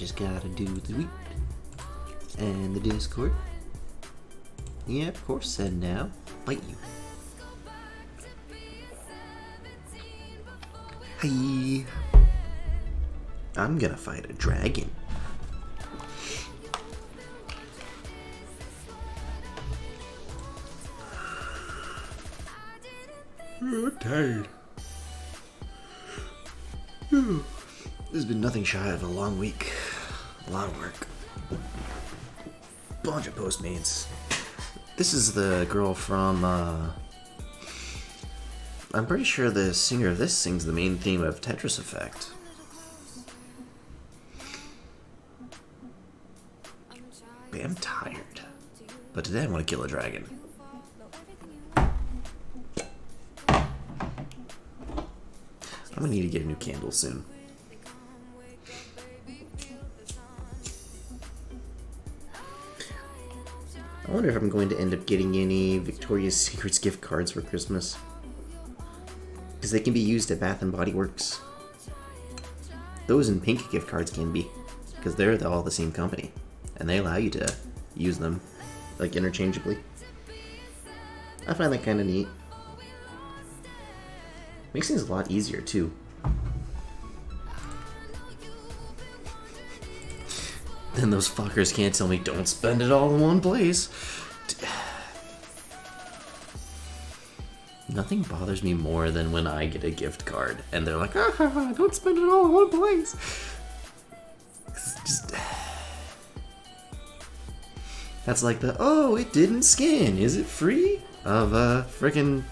just gotta do the tweet and the Discord. Yeah, of course, said now. Bite you. Hi. I'm gonna fight a dragon. I'm tired. There's been nothing shy of a long week. A lot of work. Bunch of Postmates. This is the girl from, I'm pretty sure the singer of this sings the main theme of Tetris Effect. But I'm tired. But today I want to kill a dragon. I'm gonna need to get a new candle soon. I wonder if I'm going to end up getting any Victoria's Secrets gift cards for Christmas. Because they can be used at Bath & Body Works. Those and pink gift cards can be. Because they're all the same company. And they allow you to use them, like, interchangeably. I find that kind of neat. Makes things a lot easier, too. Then those fuckers can't tell me don't spend it all in one place. Nothing bothers me more than when I get a gift card and they're like, don't spend it all in one place. Just... That's like the, oh, it didn't scan. Is it free? Of, frickin'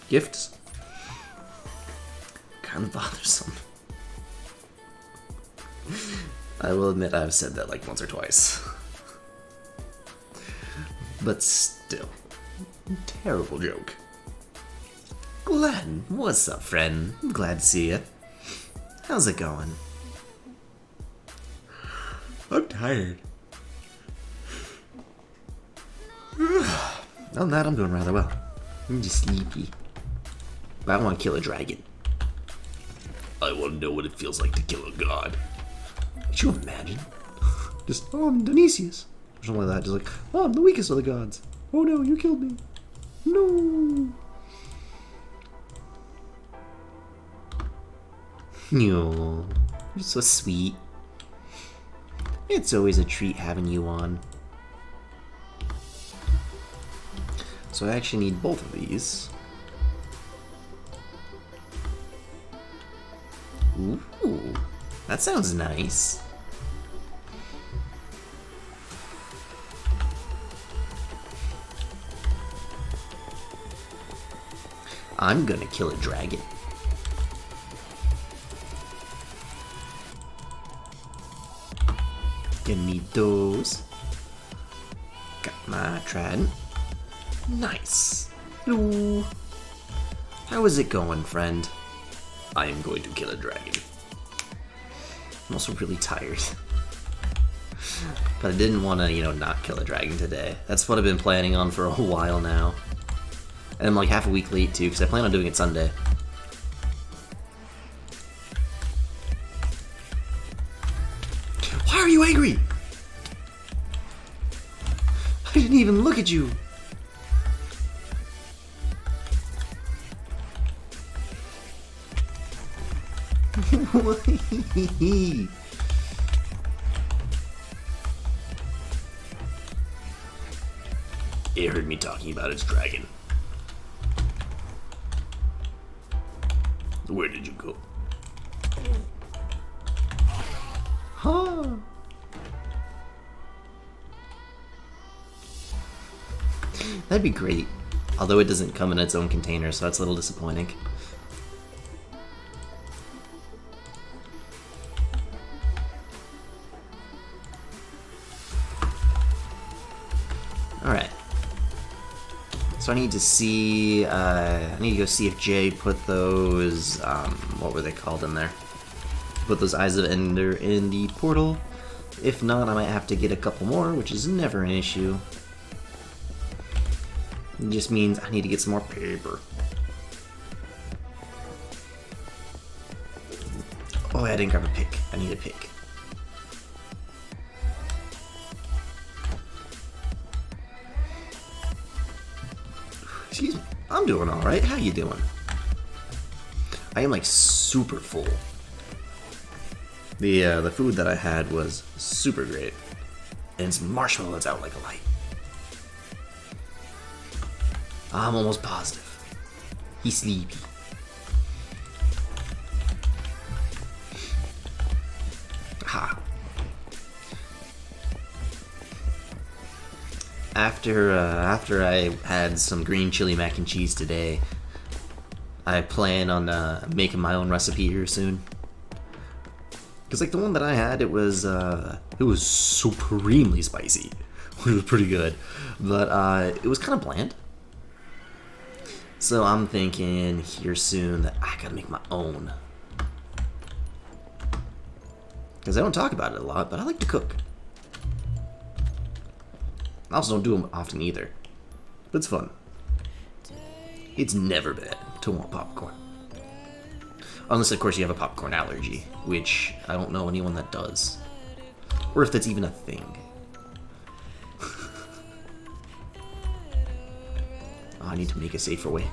gifts. Kind of bothersome. I will admit I've said that like once or twice. But still. Terrible joke. Glenn, what's up, friend? I'm glad to see you. How's it going? I'm tired. Other than that, I'm doing rather well. I'm just sleepy. But I want to kill a dragon. I want to know what it feels like to kill a god. Could you imagine? Just, oh, I'm Dionysius. Or something like that. Just like, oh, I'm the weakest of the gods. Oh no, you killed me. No. You're so sweet. It's always a treat having you on. So I actually need both of these. Ooh, that sounds nice. I'm gonna kill a dragon. Gonna need those. Got my trident. Nice. Hello. How is it going, friend? I am going to kill a dragon. I'm also really tired. But I didn't want to, not kill a dragon today. That's what I've been planning on for a while now. And I'm like half a week late too, because I plan on doing it Sunday. Why are you angry? I didn't even look at you. It heard me talking about its dragon. Where did you go? Huh? That'd be great. Although it doesn't come in its own container, so that's a little disappointing. Alright. So I need to see, I need to go see if Jay put those, what were they called in there? Put those Eyes of Ender in the portal. If not, I might have to get a couple more, which is never an issue. It just means I need to get some more paper. Oh, I didn't grab a pick. I need a pick. excuse me. I'm doing all right. How you doing? I am like super full. The food that I had was super great, and it's marshmallows out like a light. I'm almost positive he's sleepy. Ha. After I had some green chili mac and cheese today, I plan on making my own recipe here soon. Cause like the one that I had, it was supremely spicy, which was pretty good, but it was kind of bland. So I'm thinking here soon that I gotta make my own. Cause I don't talk about it a lot, but I like to cook. I also don't do them often either, but it's fun. It's never bad to want popcorn. Unless, of course, you have a popcorn allergy, which I don't know anyone that does. Or if that's even a thing. Oh, I need to make a safer way.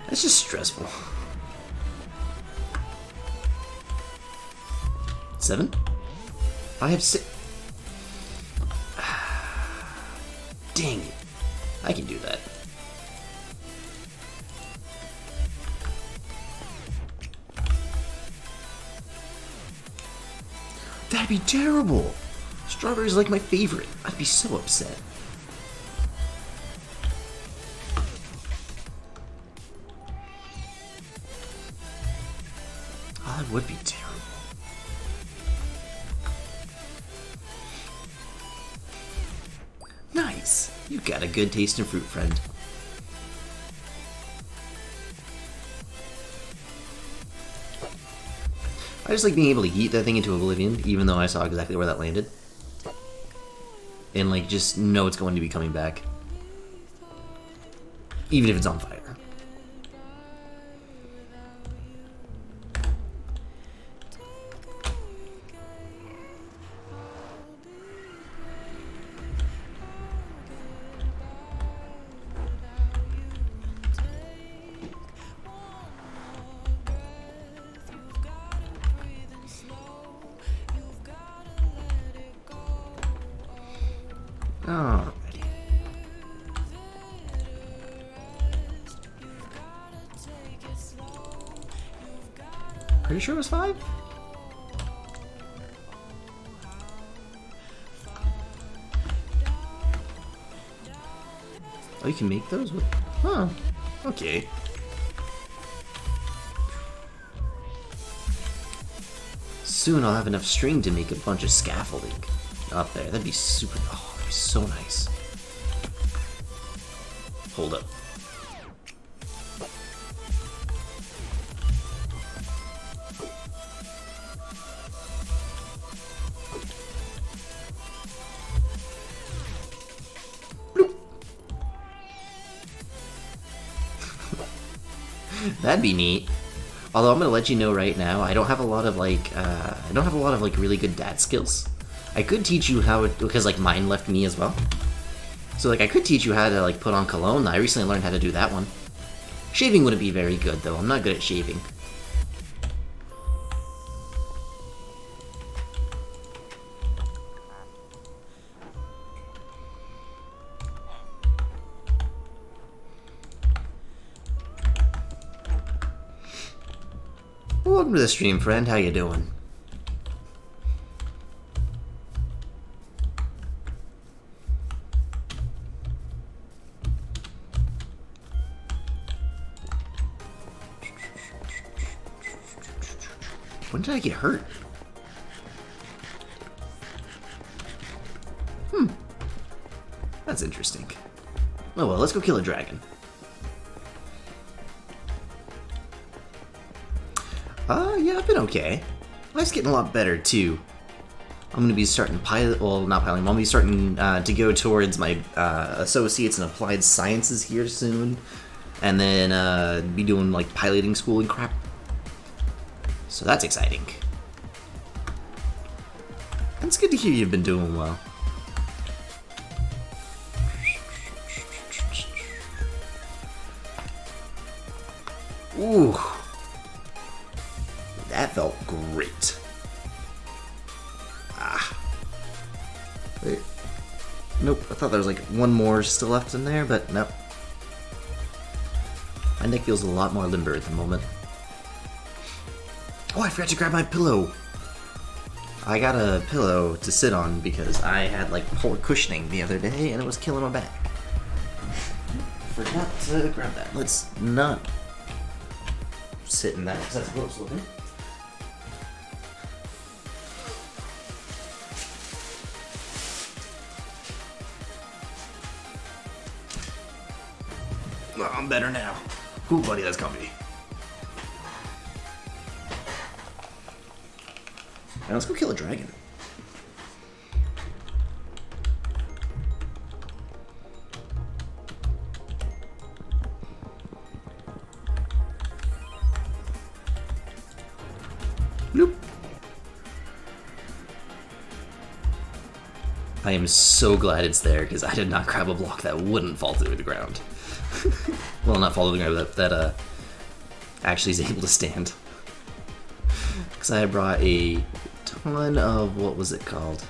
That's just stressful. 7? I have 6. Dang it. I can do that. That'd be terrible. Strawberries are like my favorite. I'd be so upset. Oh, that would be terrible. Nice. You got a good taste in fruit, friend. I just like being able to yeet that thing into oblivion, even though I saw exactly where that landed. And like, just know it's going to be coming back. Even if it's on fire. Alrighty. Are you sure it was 5? Oh, you can make those with... Huh. Okay. Soon I'll have enough string to make a bunch of scaffolding up there. That'd be super... Oh, that'd be so nice. Hold up. That'd be neat. Although I'm gonna let you know right now, I don't have a lot of like really good dad skills. I could teach you how it, because like mine left me as well. So like I could teach you how to like put on cologne. I recently learned how to do that one. Shaving wouldn't be very good though. I'm not good at shaving. Welcome to the stream, friend. How you doing? When did I get hurt? That's interesting. Oh well, let's go kill a dragon. Yeah, I've been okay. Life's getting a lot better, too. I'm gonna be starting not piloting, I'm gonna be starting to go towards my associates in applied sciences here soon. And then be doing, like, piloting school and crap. So that's exciting. It's good to hear you've been doing well. Ooh. That felt great. Ah. Wait. Nope, I thought there was like one more still left in there, but nope. My neck feels a lot more limber at the moment. Oh, I forgot to grab my pillow. I got a pillow to sit on because I had like poor cushioning the other day and it was killing my back. Forgot to grab that. Let's not sit in that because that's gross looking. Well, I'm better now. Cool, buddy, that's comfy. Now let's go kill a dragon. Bloop. I am so glad it's there because I did not grab a block that wouldn't fall through the ground. Well, not fall through the ground, that actually is able to stand. Because I brought a ton of, what was it called?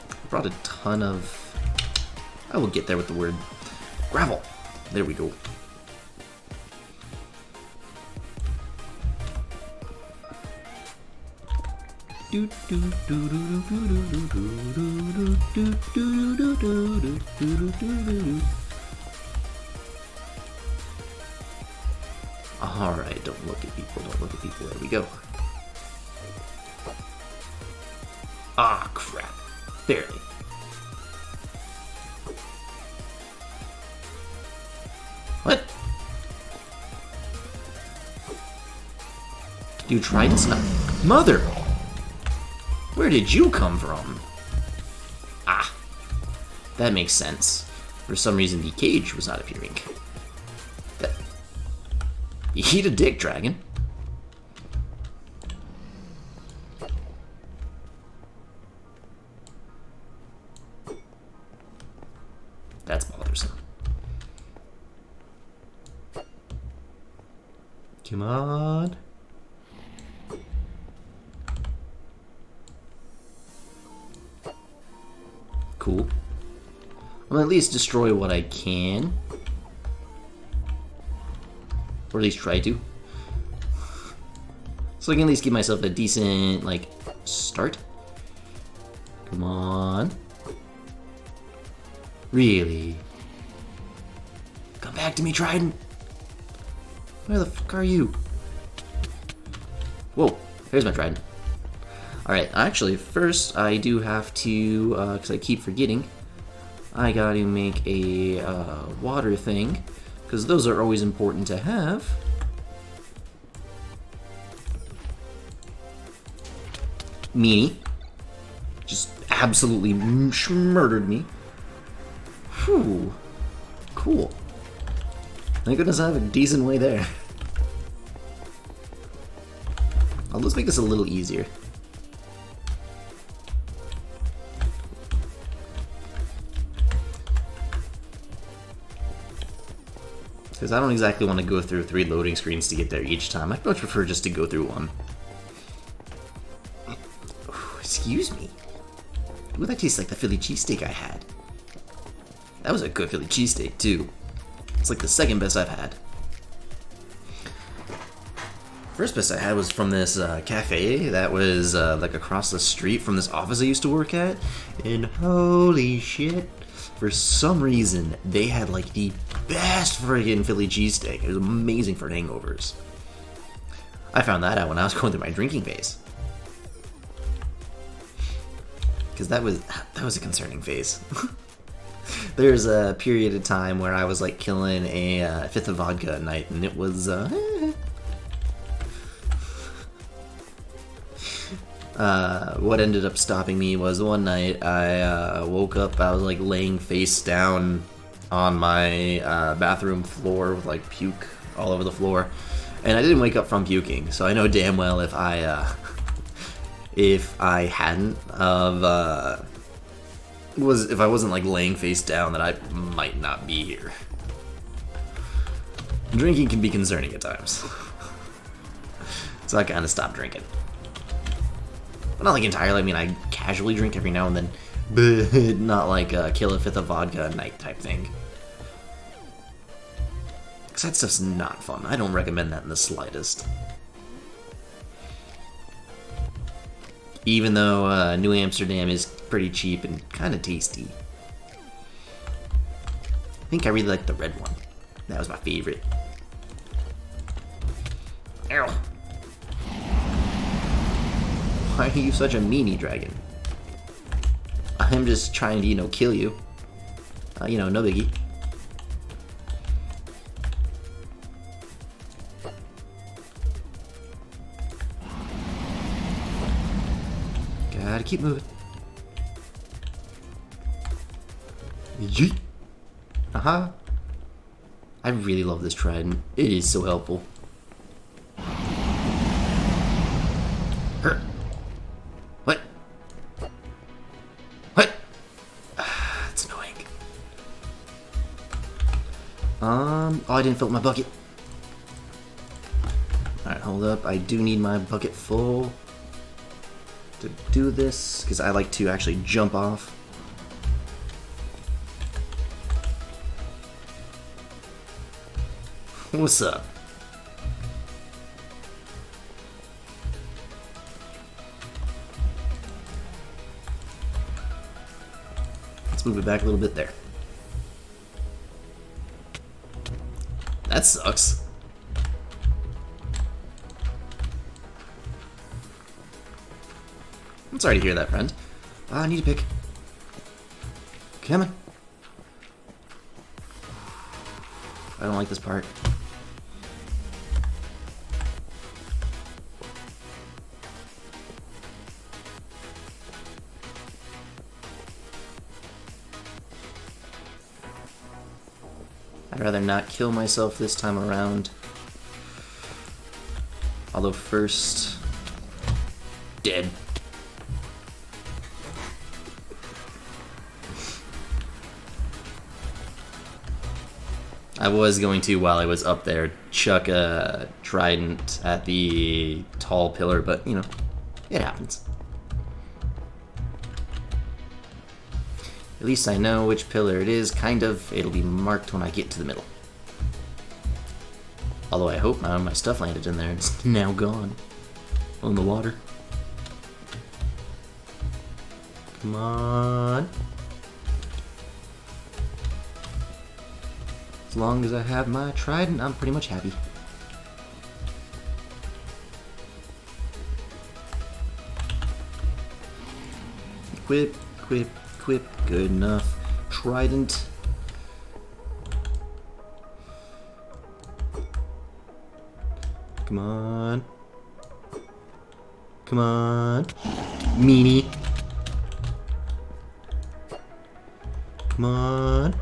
I brought a ton of, I will get there with the word, gravel. There we go. Alright, don't look at people, don't look at people. There we go. Ah, crap. Barely. What? You tried to stop? Mother! Where did you come from? Ah. That makes sense. For some reason, the cage was not appearing. That... Eat a dick, dragon. That's bothersome. Come on. Cool. I'll at least destroy what I can. Or at least try to. So I can at least give myself a decent, like, start. Come on. Really? Come back to me, Trident! Where the fuck are you? Whoa, there's my Trident. Alright, actually, first I do have to, because I keep forgetting, I gotta make a water thing, because those are always important to have. Meanie. Just absolutely murdered me. Whew. Cool. Thank goodness I have a decent way there. Let's make this a little easier. Because I don't exactly want to go through 3 loading screens to get there each time. I'd much prefer just to go through one. Ooh, excuse me. Ooh, that tastes like the Philly cheesesteak I had. That was a good Philly cheesesteak, too. It's like the second best I've had. First best I had was from this cafe that was like across the street from this office I used to work at. And holy shit, for some reason, they had like the best friggin' Philly cheesesteak. It was amazing for hangovers. I found that out when I was going through my drinking phase. Because that was a concerning phase. There's a period of time where I was like killing a fifth of vodka a night, and it was what ended up stopping me was one night I woke up, I was like laying face down on my bathroom floor with like puke all over the floor, And I didn't wake up from puking, so I know damn well if I hadn't of if I wasn't like laying face down, that I might not be here. Drinking can be concerning at times. So I kind of stopped drinking. But not like entirely. I mean, I casually drink every now and then, but not like kill a fifth of vodka a night type thing. Because that stuff's not fun. I don't recommend that in the slightest. Even though New Amsterdam is pretty cheap and kind of tasty. I think I really like the red one. That was my favorite. Ow. Why are you such a meanie, dragon? I'm just trying to, kill you. No biggie. Gotta keep moving. Yeet. Aha. I really love this trident. It is so helpful. What? What? That's annoying. Oh, I didn't fill up my bucket. Alright, hold up. I do need my bucket full to do this, because I like to actually jump off. What's up? Let's move it back a little bit there. That sucks. I'm sorry to hear that, friend. I need a pick. Come on. I don't like this part. I'd rather not kill myself this time around. Although first... Dead. I was going to, while I was up there, chuck a trident at the tall pillar, but, it happens. At least I know which pillar it is, kind of. It'll be marked when I get to the middle. Although I hope my stuff landed in there. It's now gone. On the water. Come on. As long as I have my trident, I'm pretty much happy. Equip, equip, equip. Good enough. Trident. Come on. Come on. Meanie. Come on.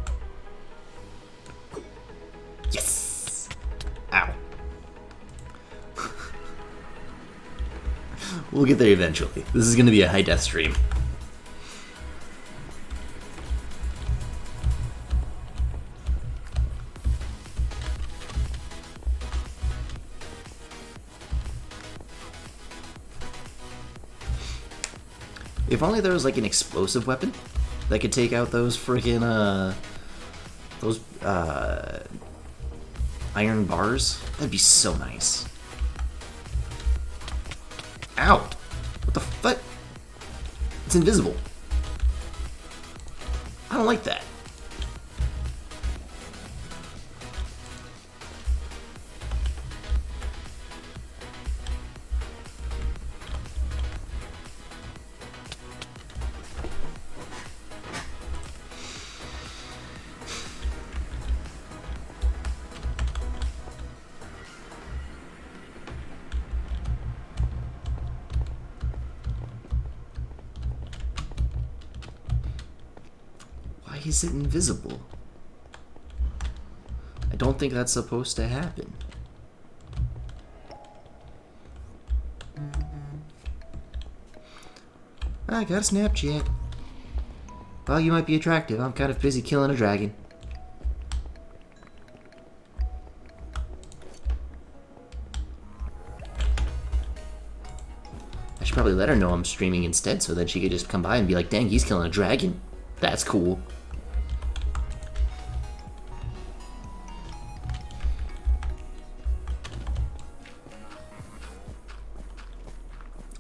Yes! Ow. We'll get there eventually. This is going to be a high death stream. If only there was like an explosive weapon that could take out those freaking iron bars. That'd be so nice. Ow! What the fuck? It's invisible. I don't like that. Why is it invisible? I don't think that's supposed to happen. I got a Snapchat. Well, you might be attractive. I'm kind of busy killing a dragon. I should probably let her know I'm streaming instead so that she could just come by and be like, dang, he's killing a dragon. That's cool.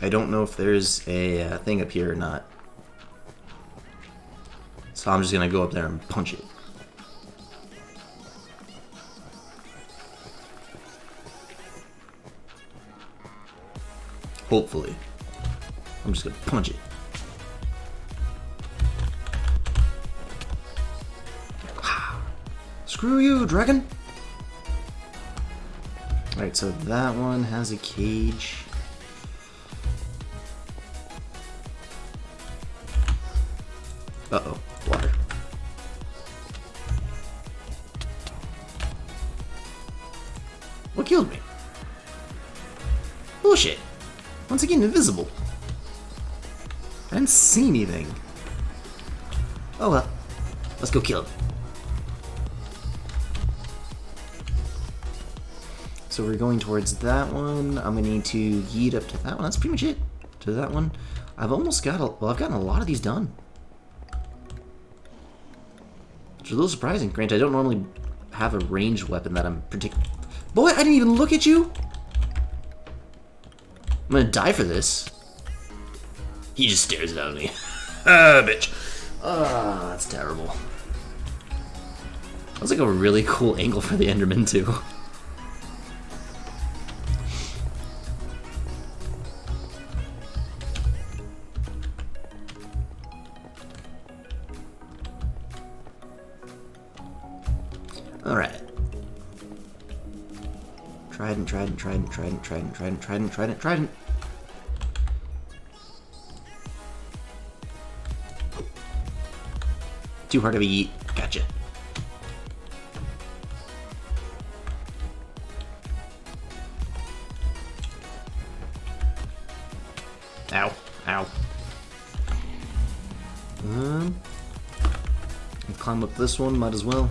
I don't know if there's a thing up here or not. So I'm just gonna go up there and punch it. Hopefully. I'm just gonna punch it. Screw you, dragon! Alright, so that one has a cage. Uh-oh, water. What killed me? Bullshit. Once again, invisible. I didn't see anything. Oh well. Let's go kill him. So we're going towards that one. I'm gonna need to yeet up to that one. That's pretty much it. To that one. I've almost got well, I've gotten a lot of these done. Which is a little surprising. Granted, I don't normally have a ranged weapon that I'm particular. Boy, I didn't even look at you! I'm gonna die for this. He just stares down at me. Ah, bitch. Ah, that's terrible. That was like a really cool angle for the Enderman, too. Alright. Trident. Too hard of a yeet. Gotcha. Ow. Ow. Climb up this one, might as well.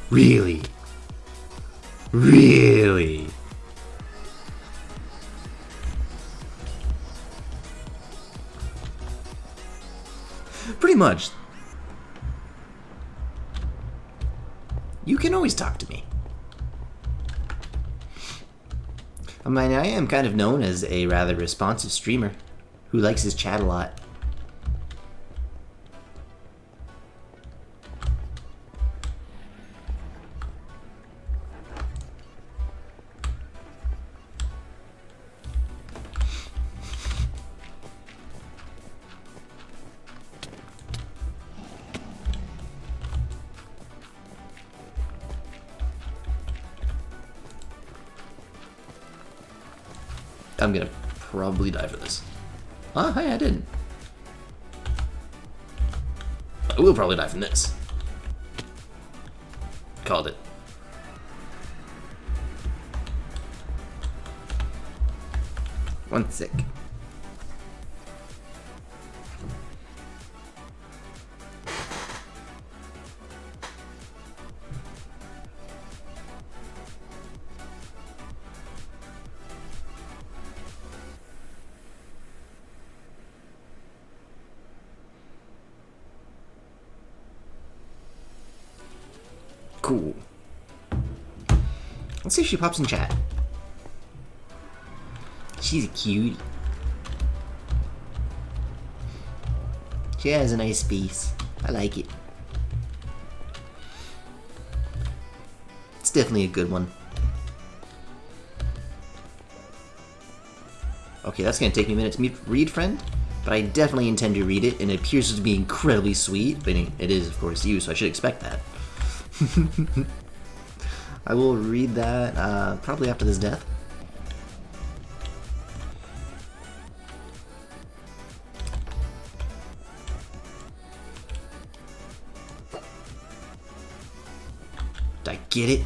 Really? Really? Pretty much. You can always talk to me. I mean, I am kind of known as a rather responsive streamer who likes his chat a lot. I'm gonna probably die for this. Oh, hey, I didn't. I will probably die from this. Called it. One sec. Cool. Let's see if she pops in chat. She's a cutie. She has a nice face. I like it. It's definitely a good one. Okay, that's gonna take me a minute to read, friend. But I definitely intend to read it, and it appears to be incredibly sweet. But it is, of course, you, so I should expect that. I will read that probably after this death. I get it.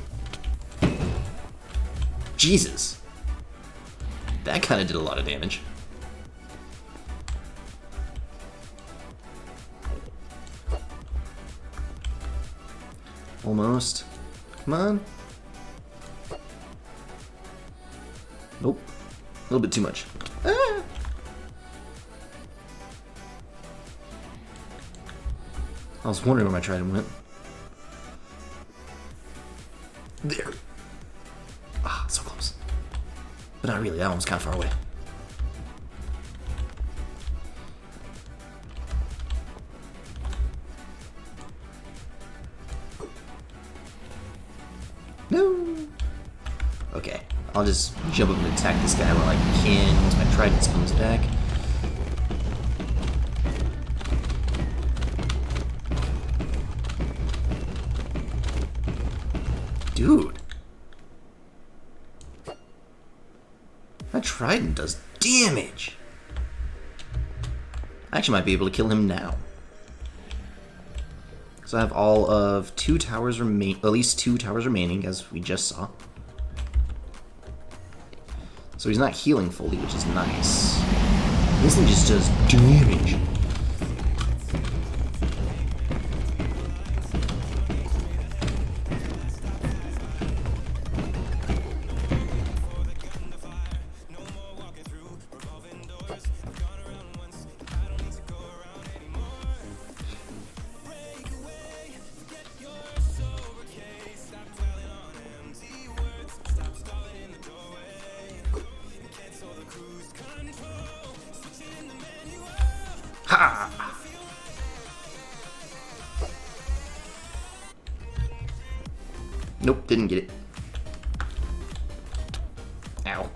Jesus. That kind of did a lot of damage. Almost. Come on. Nope. A little bit too much. Ah. I was wondering where my trident went. There. Ah, so close. But not really, that one was kind of far away. No. Okay, I'll just jump up and attack this guy while I can once my trident comes back. Dude. That trident does damage. I actually might be able to kill him now. So I have all of at least two towers remaining, as we just saw. So he's not healing fully, which is nice. This thing just does damage. Ha! Nope, didn't get it. Ow.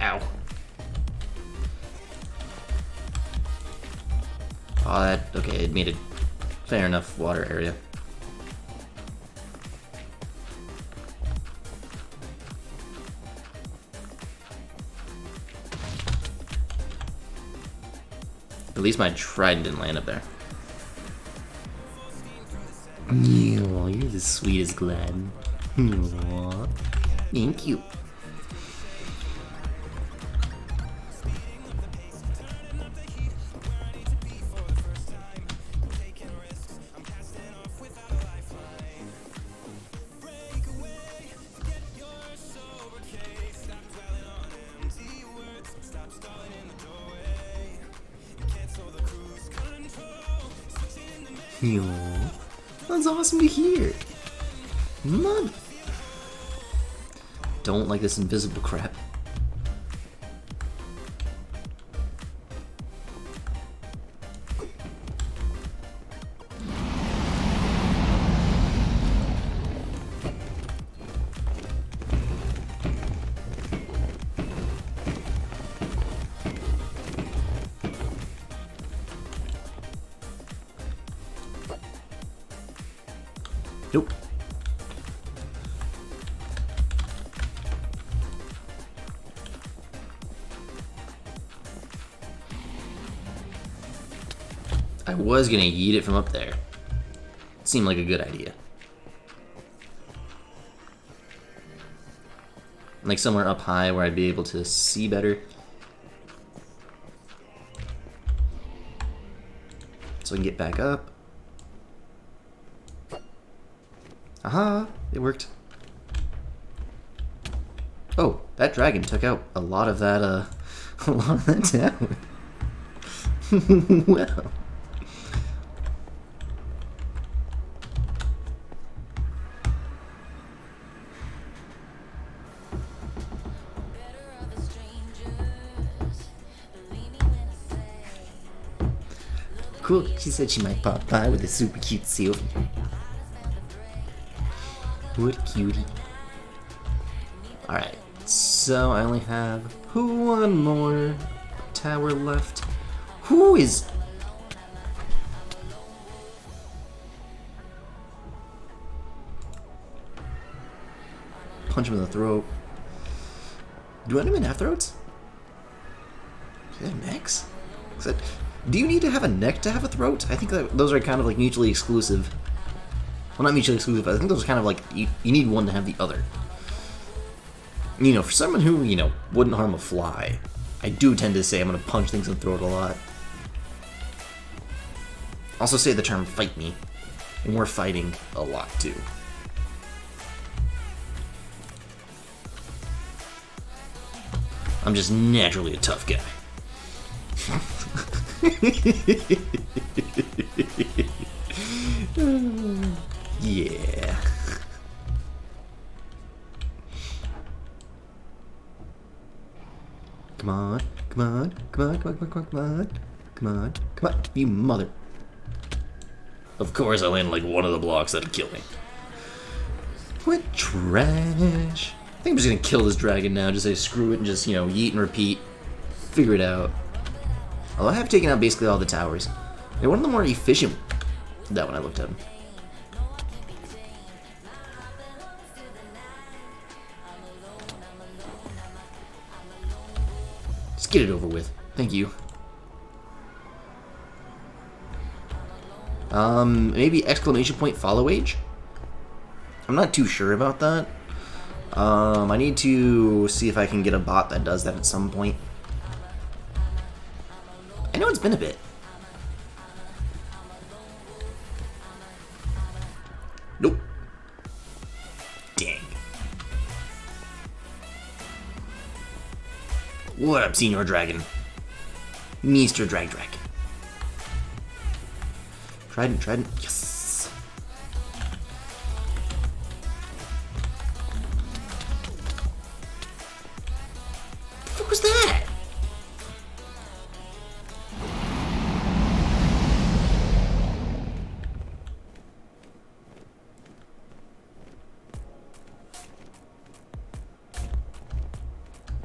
Ow. Oh, okay, it made a fair enough water area. At least my trident didn't land up there. Oh, you're the sweetest, Glenn. Aww. Thank you. That's awesome to hear. Mud. Don't like this invisible crap. Nope. I was gonna yeet it from up there. Seemed like a good idea. Like somewhere up high where I'd be able to see better. So I can get back up. Aha! It worked. Oh, that dragon took out a lot of that, a lot of that tower. Well. Cool, she said she might pop by with a super cute seal. What a cutie. Alright, so I only have one more tower left. Who is... Punch him in the throat. Do enemies have throats? Do they have necks? Do you need to have a neck to have a throat? I think that those are kind of like mutually exclusive. Well, not mutually exclusive, but I think those are kind of like, you need one to have the other. You know, for someone who, you know, wouldn't harm a fly, I do tend to say I'm going to punch things in the throat a lot. Also say the term fight me, and we're fighting a lot too. I'm just naturally a tough guy. Yeah. Come on, come on, come on, come on, come on, come on, come on, come on, come on, you mother. Of course I landed like one of the blocks that'd kill me. What trash. I think I'm just gonna kill this dragon now, just say screw it and just, you know, yeet and repeat. Figure it out. Although I have taken out basically all the towers. They're one of the more efficient. That one I looked at them. Just get it over with. Thank you. Maybe exclamation point follow age? I'm not too sure about that. I need to see if I can get a bot that does that at some point. I know it's been a bit. Nope. Dang. What up, Senior Dragon? Mr. Drag. Trident. Yes. What was that?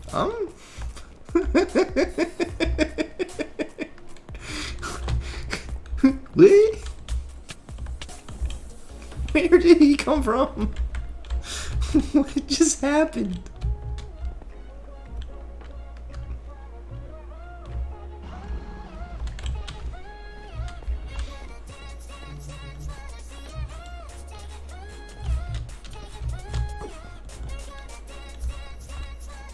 What? Where did he come from? What just happened?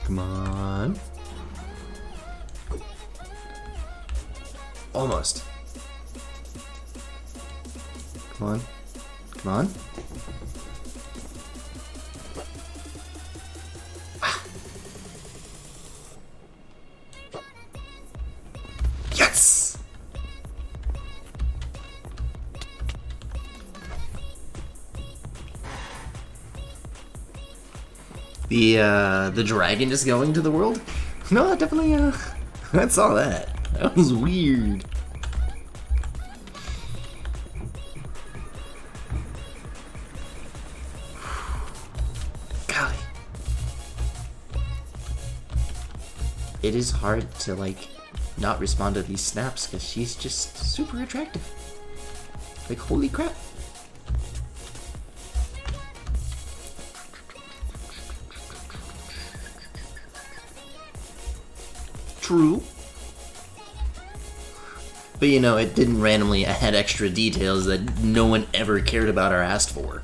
Come on. Almost. Come on. Come on. Ah. Yes! The dragon just going to the world? No, definitely, I saw that. That was weird. Golly. It is hard to, like, not respond to these snaps because she's just super attractive. Like, holy crap. True. But you know, it didn't randomly add extra details that no one ever cared about or asked for.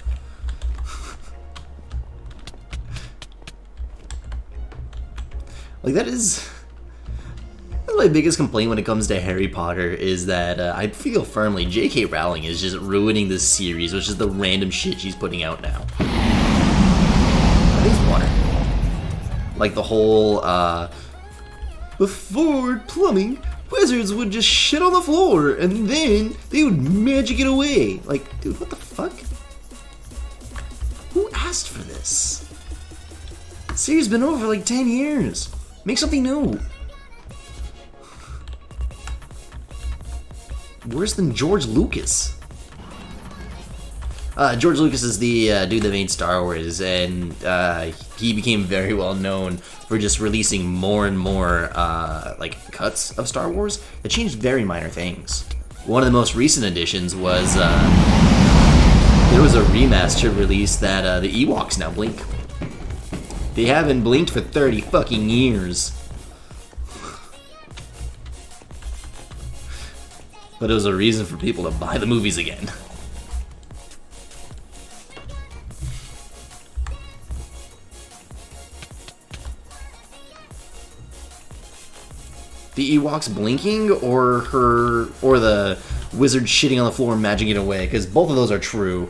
Like, that's my biggest complaint when it comes to Harry Potter is that I feel firmly J.K. Rowling is just ruining this series, which is the random shit she's putting out now. That is water. Like the whole, before plumbing, wizards would just shit on the floor, and then they would magic it away. Like, dude, what the fuck? Who asked for this? The series has been over for like 10 years. Make something new. Worse than George Lucas. George Lucas is the dude that made Star Wars, and he became very well known for just releasing more and more like cuts of Star Wars that changed very minor things. One of the most recent additions was there was a remaster release that the Ewoks now blink. They haven't blinked for 30 fucking years. But it was a reason for people to buy the movies again. The Ewoks blinking, or the wizard shitting on the floor and magicking it away, because both of those are true.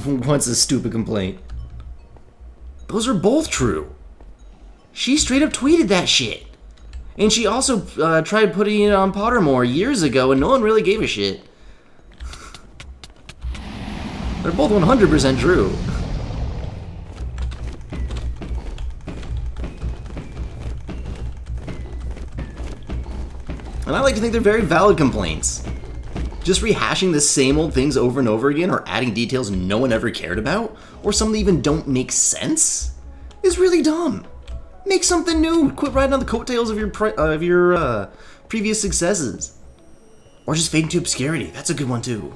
What's a stupid complaint? Those are both true. She straight up tweeted that shit. And she also tried putting it on Pottermore years ago, and no one really gave a shit. They're both 100% true. And I like to think they're very valid complaints. Just rehashing the same old things over and over again, or adding details no one ever cared about, or some that even don't make sense, is really dumb. Make something new. Quit riding on the coattails of your previous successes. Or just fade into obscurity. That's a good one too.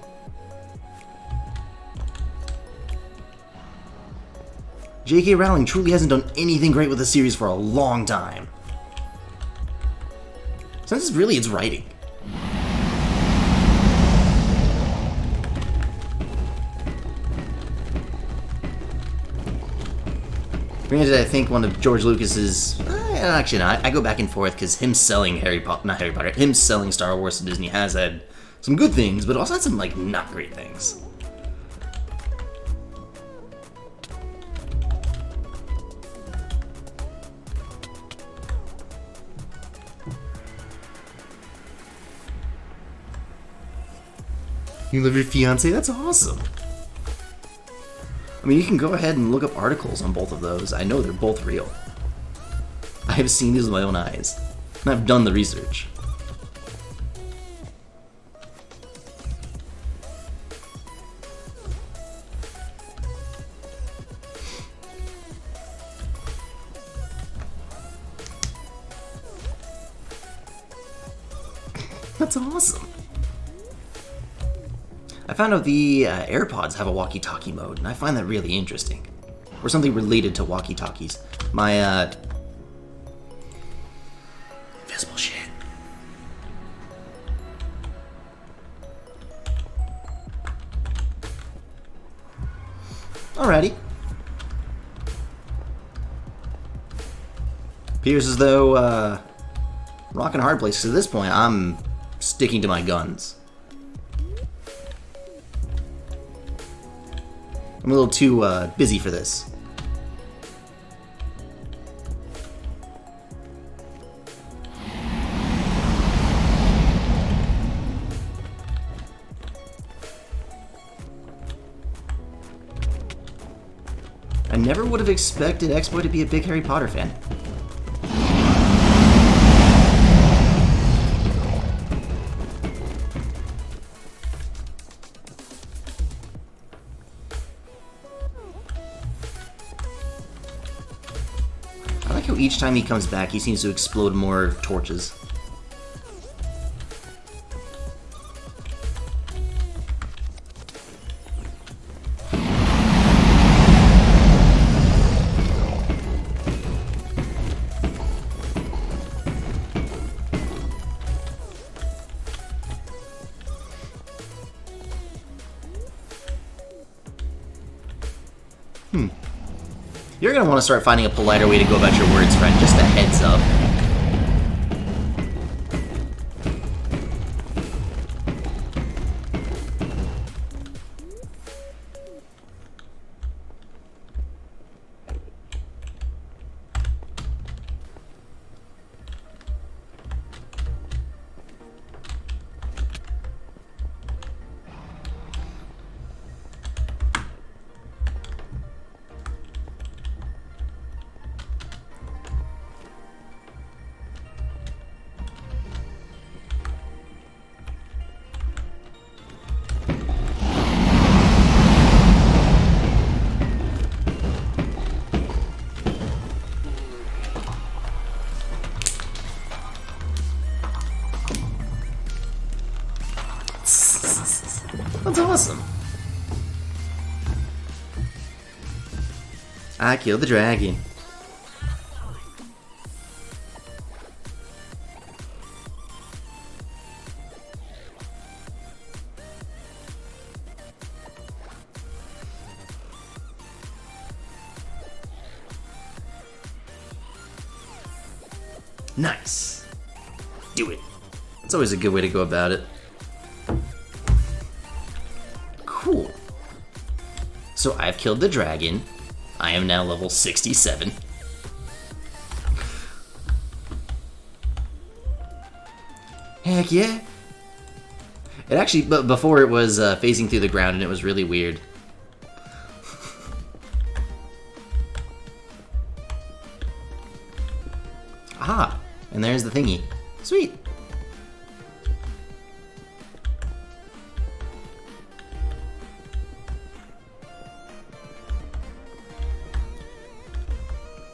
J.K. Rowling truly hasn't done anything great with the series for a long time. Since really it's writing. Granted, I think one of George Lucas's... actually not. I go back and forth because him selling him selling Star Wars to Disney has had some good things, but also had some, like, not great things. You love your fiance? That's awesome. I mean, you can go ahead and look up articles on both of those. I know they're both real. I have seen these with my own eyes. And I've done the research. That's awesome. I found out the AirPods have a walkie-talkie mode, and I find that really interesting. Or something related to walkie-talkies. My, invisible shit. Alrighty. Appears as though, rock and hard place. At this point, I'm sticking to my guns. I'm a little too busy for this. I never would have expected X-Boy to be a big Harry Potter fan. I like how each time he comes back, he seems to explode more torches. You're gonna want to start finding a politer way to go about your words, friend. Just a heads up. That's awesome. I killed the dragon. Nice. Do it. It's always a good way to go about it. Cool. So I've killed the dragon. I am now level 67. Heck yeah. It actually, but before it was phasing through the ground and it was really weird. Aha! And there's the thingy. Sweet!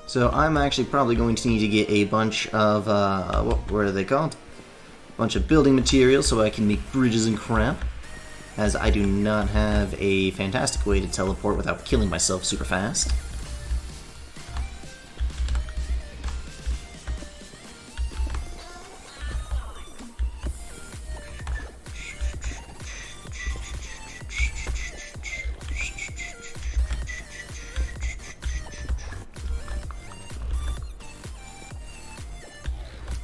So I'm actually probably going to need to get a bunch of, what are they called? A bunch of building materials so I can make bridges and crap. As I do not have a fantastic way to teleport without killing myself super fast.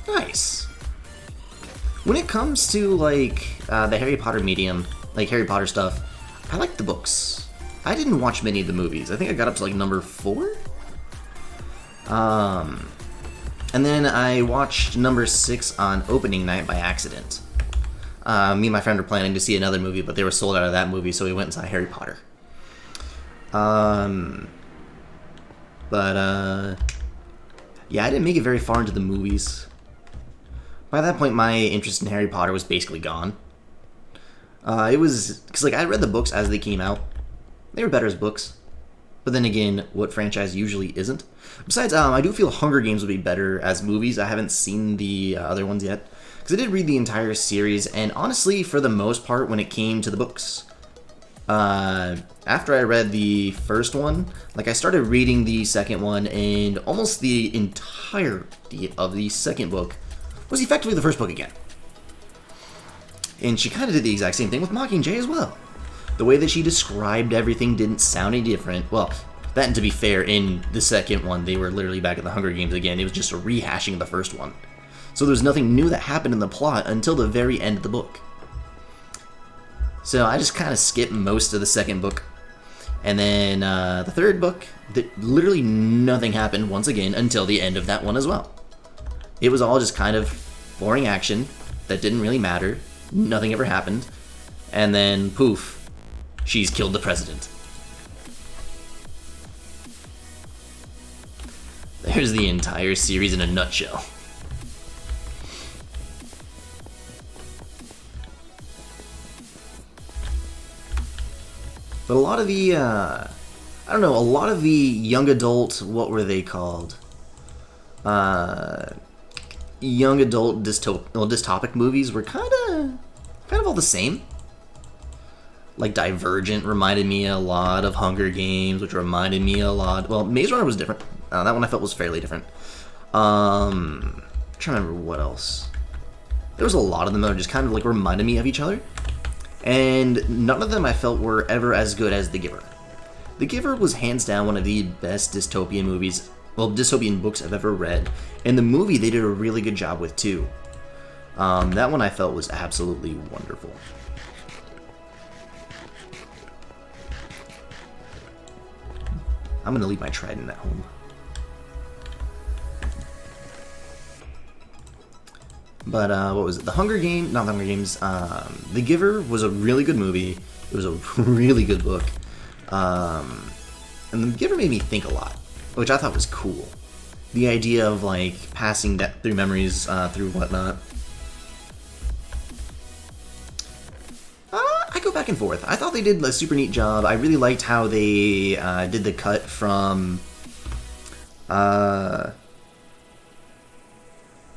Nice. When it comes to, like, the Harry Potter medium, like Harry Potter stuff, I like the books. I didn't watch many of the movies. I think I got up to, like, number 4? And then I watched number 6 on opening night by accident. Me and my friend were planning to see another movie, but they were sold out of that movie, so we went and saw Harry Potter. Yeah, I didn't make it very far into the movies. By that point, my interest in Harry Potter was basically gone. It was, because like I read the books as they came out. They were better as books. But then again, what franchise usually isn't. Besides, I do feel Hunger Games would be better as movies. I haven't seen the other ones yet. Because I did read the entire series, and honestly, for the most part, when it came to the books, after I read the first one, like I started reading the second one, and almost the entirety of the second book was effectively the first book again. And she kind of did the exact same thing with Mockingjay as well. The way that she described everything didn't sound any different. Well, that, and to be fair, in the second one, they were literally back at the Hunger Games again. It was just a rehashing of the first one. So there was nothing new that happened in the plot until the very end of the book. So I just kind of skipped most of the second book. And then the third book, literally nothing happened once again until the end of that one as well. It was all just kind of boring action that didn't really matter. Nothing ever happened. And then, poof, she's killed the president. There's the entire series in a nutshell. But a lot of the, I don't know, a lot of the young adult, what were they called? Young adult dystopic movies were kind of all the same. Like Divergent reminded me a lot of Hunger Games, which reminded me a lot. Well, Maze Runner was different. That one I felt was fairly different. I'm trying to remember what else. There was a lot of them that were just kind of like reminded me of each other, and none of them I felt were ever as good as The Giver. The Giver was hands down one of the best dystopian movies, well, dystopian books I've ever read, and the movie they did a really good job with too. That one I felt was absolutely wonderful. I'm gonna leave my trident at home. But what was it? The Hunger Games? Not the Hunger Games. The Giver was a really good movie. It was a really good book. And The Giver made me think a lot, which I thought was cool. The idea of like passing that through memories through whatnot. I go back and forth. I thought they did a super neat job. I really liked how they did the cut from. I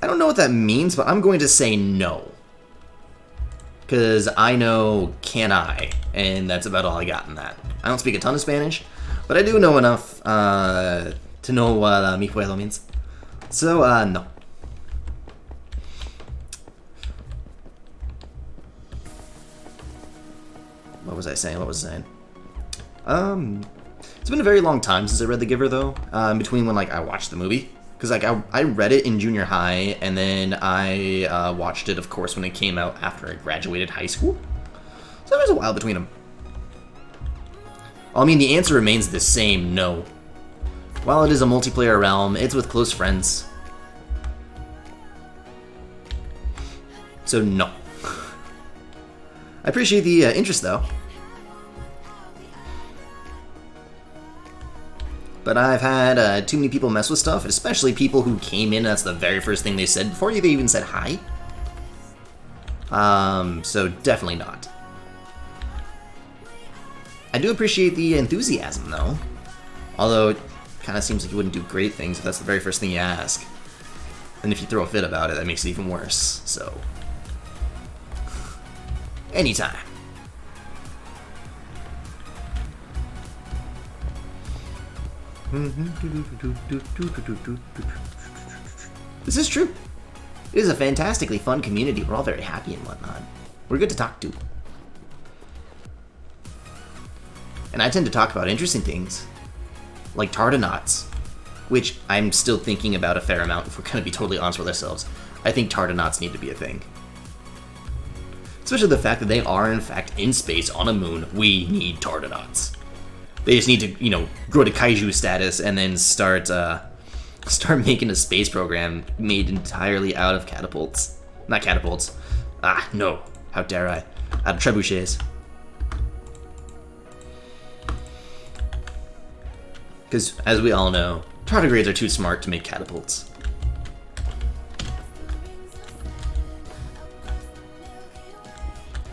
don't know what that means, but I'm going to say no. Because I know can I, and that's about all I got in that. I don't speak a ton of Spanish, But I do know enough to know what mi puedo means. So, no. What was I saying? It's been a very long time since I read The Giver, though. In between when like I watched the movie, because like I read it in junior high, and then I watched it, of course, when it came out after I graduated high school. So there's a while between them. Well, I mean, the answer remains the same: no. While it is a multiplayer realm, it's with close friends. So no. I appreciate the interest, though. But I've had too many people mess with stuff, especially people who came in, that's the very first thing they said, before they even said hi. So definitely not. I do appreciate the enthusiasm, though. Although, it kind of seems like you wouldn't do great things if that's the very first thing you ask. And if you throw a fit about it, that makes it even worse, so... anytime. This is true. It is a fantastically fun community. We're all very happy and whatnot. We're good to talk to. And I tend to talk about interesting things, like Tardonauts, which I'm still thinking about a fair amount if we're going to be totally honest with ourselves. I think Tardonauts need to be a thing. Especially the fact that they are, in fact, in space on a moon. We need Tardonauts. They just need to, you know, grow to kaiju status and then start making a space program made entirely out of catapults. Not catapults. Ah, no. How dare I? Out of trebuchets. Because, as we all know, tardigrades are too smart to make catapults.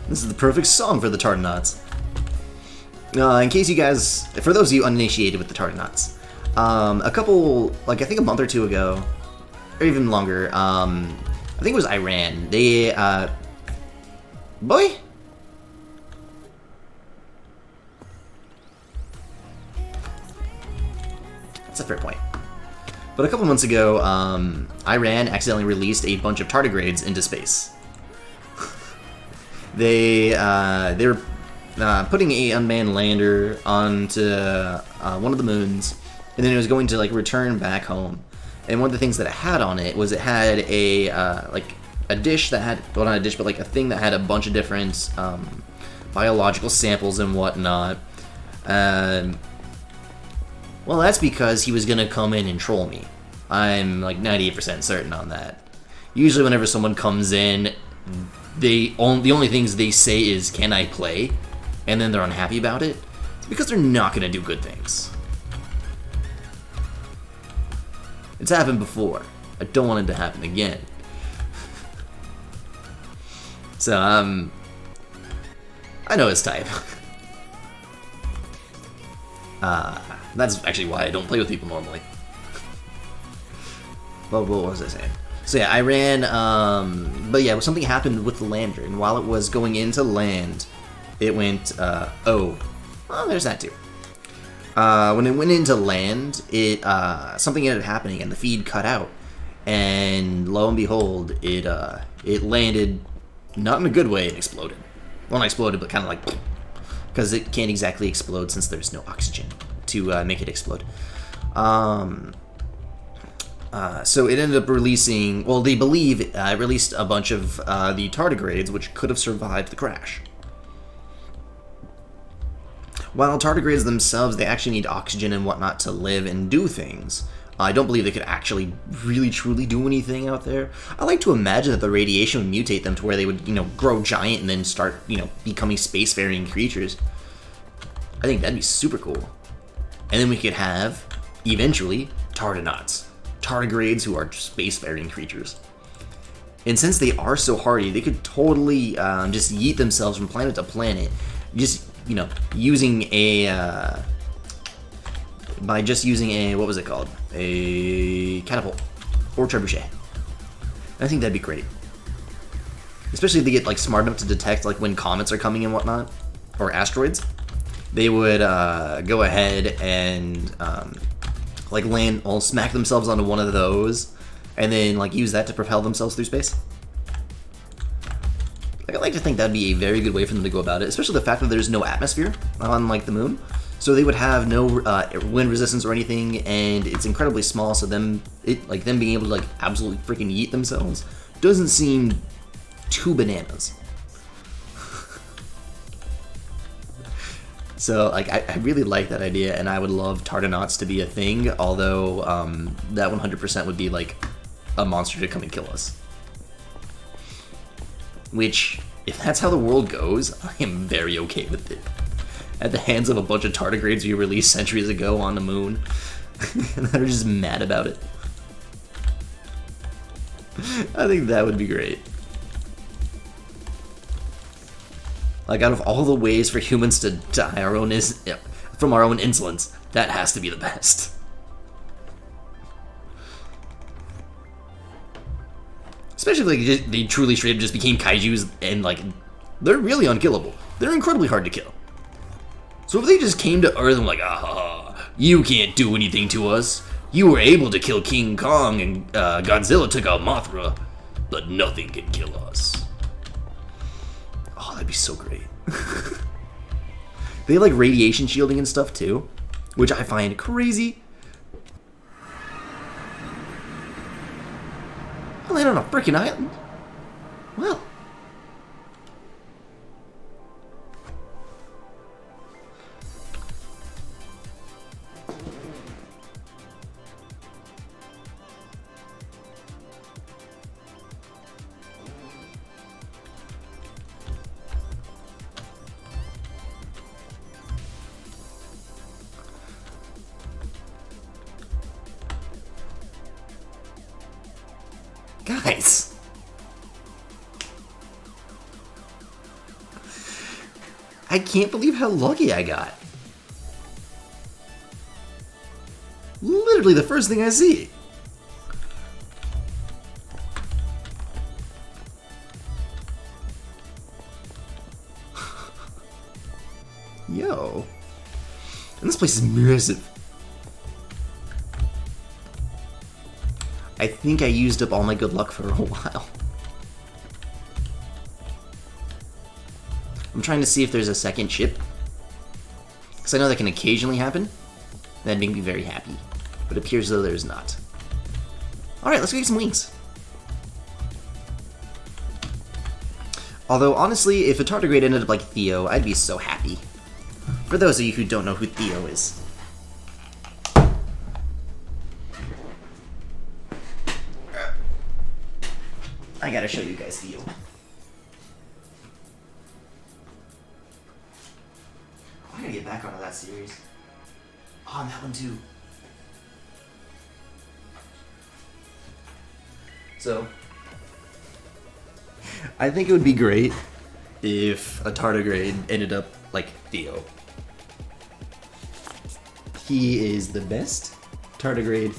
This is the perfect song for the Tardonauts. In case you guys, for those of you uninitiated with the Tardonauts, a couple, like I think a month or two ago, or even longer, I think it was Iran, they, boy? That's a fair point. But a couple months ago, Iran accidentally released a bunch of tardigrades into space. They were putting a unmanned lander onto one of the moons, and then it was going to like return back home. And one of the things that it had on it was it had a like a dish that had, well, not a dish, but like a thing that had a bunch of different biological samples and whatnot. Well, that's because he was gonna come in and troll me. I'm like 98% certain on that. Usually, whenever someone comes in, the only things they say is, "Can I play?" and then they're unhappy about it. It's because they're not gonna do good things. It's happened before. I don't want it to happen again. So, I know his type. That's actually why I don't play with people normally. Well, what was I saying? So yeah, Iran, but yeah, something happened with the lander, and while it was going into land, it went, oh, there's that too. When it went into land, something ended up happening, and the feed cut out, and lo and behold, it landed, not in a good way, it exploded. Well, not exploded, but kind of like, because it can't exactly explode since there's no oxygen to make it explode. So it ended up releasing, well, they believe it released a bunch of the tardigrades, which could have survived the crash. While tardigrades themselves, they actually need oxygen and whatnot to live and do things. I don't believe they could actually really truly do anything out there. I like to imagine that the radiation would mutate them to where they would, grow giant and then start, becoming spacefaring creatures. I think that'd be super cool. And then we could have, eventually, Tardonauts. Tardigrades who are spacefaring creatures. And since they are so hardy, they could totally just yeet themselves from planet to planet, just, using a, by just using a, what was it called? A catapult. Or trebuchet. I think that'd be great. Especially if they get, smart enough to detect, when comets are coming and whatnot. Or asteroids. they would go ahead and like land or smack themselves onto one of those, and then like use that to propel themselves through space. Like, I like to think that'd be a very good way for them to go about it, especially the fact that there's no atmosphere on like the moon, so they would have no wind resistance or anything, and it's incredibly small. So them being able to like absolutely freaking yeet themselves doesn't seem too bananas. So like I really like that idea, and I would love Tardanauts to be a thing. Although that 100% would be like a monster to come and kill us. Which, if that's how the world goes, I am very okay with it. At the hands of a bunch of tardigrades we released centuries ago on the moon, and they're just mad about it. I think that would be great. Like, out of all the ways for humans to die from our own insolence, that has to be the best. Especially if they truly straight up just became kaijus, and like, they're really unkillable. They're incredibly hard to kill. So if they just came to Earth and were like, ah, you can't do anything to us. You were able to kill King Kong, and Godzilla took out Mothra, but nothing can kill us. Oh, that'd be so great. They have like radiation shielding and stuff too, which I find crazy. I land on a freaking island. Well. Guys. I can't believe how lucky I got. Literally the first thing I see. Yo. And this place is massive. I think I used up all my good luck for a while. I'm trying to see if there's a second ship, because I know that can occasionally happen. That'd make me very happy, but it appears as though there's not. Alright, let's go get some wings. Although, honestly, if a tardigrade ended up like Theo, I'd be so happy. For those of you who don't know who Theo is. I gotta show you guys Theo. I gotta get back onto that series. Oh, and that one too. So, I think it would be great if a tardigrade ended up like Theo. He is the best tardigrade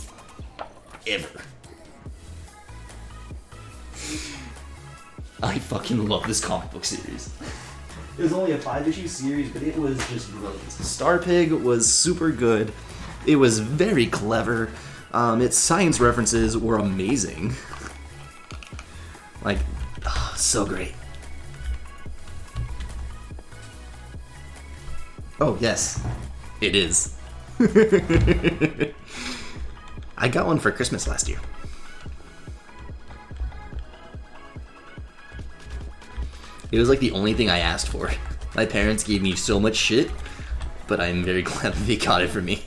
ever. I fucking love this comic book series. It was only a 5-issue series, but it was just brilliant. Star Pig was super good. It was very clever. Its science references were amazing. Like, oh, so great. Oh, yes. It is. I got one for Christmas last year. It was like the only thing I asked for. My parents gave me so much shit, but I'm very glad that they got it for me.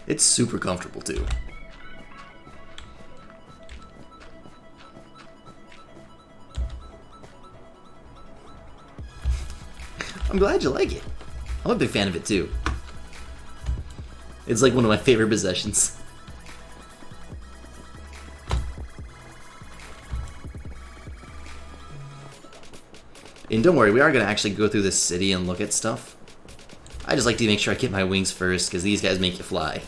It's super comfortable too. I'm glad you like it. I'm a big fan of it too. It's like one of my favorite possessions. And don't worry, we are going to actually go through this city and look at stuff. I just like to make sure I get my wings first, because these guys make you fly.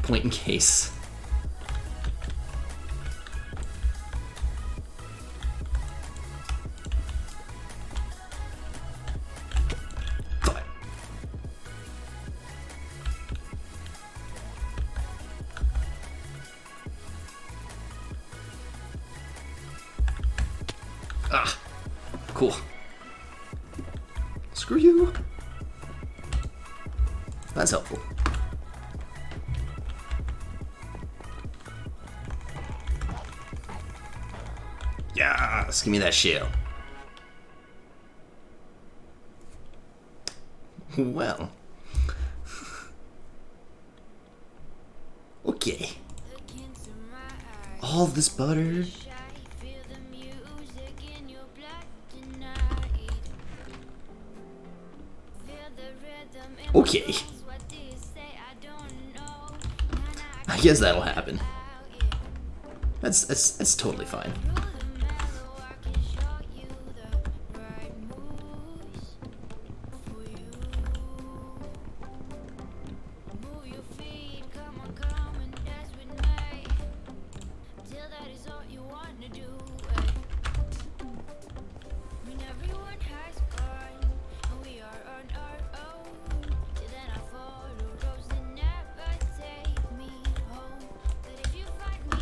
Point in case. Fine. Ah, cool. Screw you. That's helpful. Yes, give me that shell. Well. Okay. All this butter. Okay. I guess that'll happen. That's totally fine.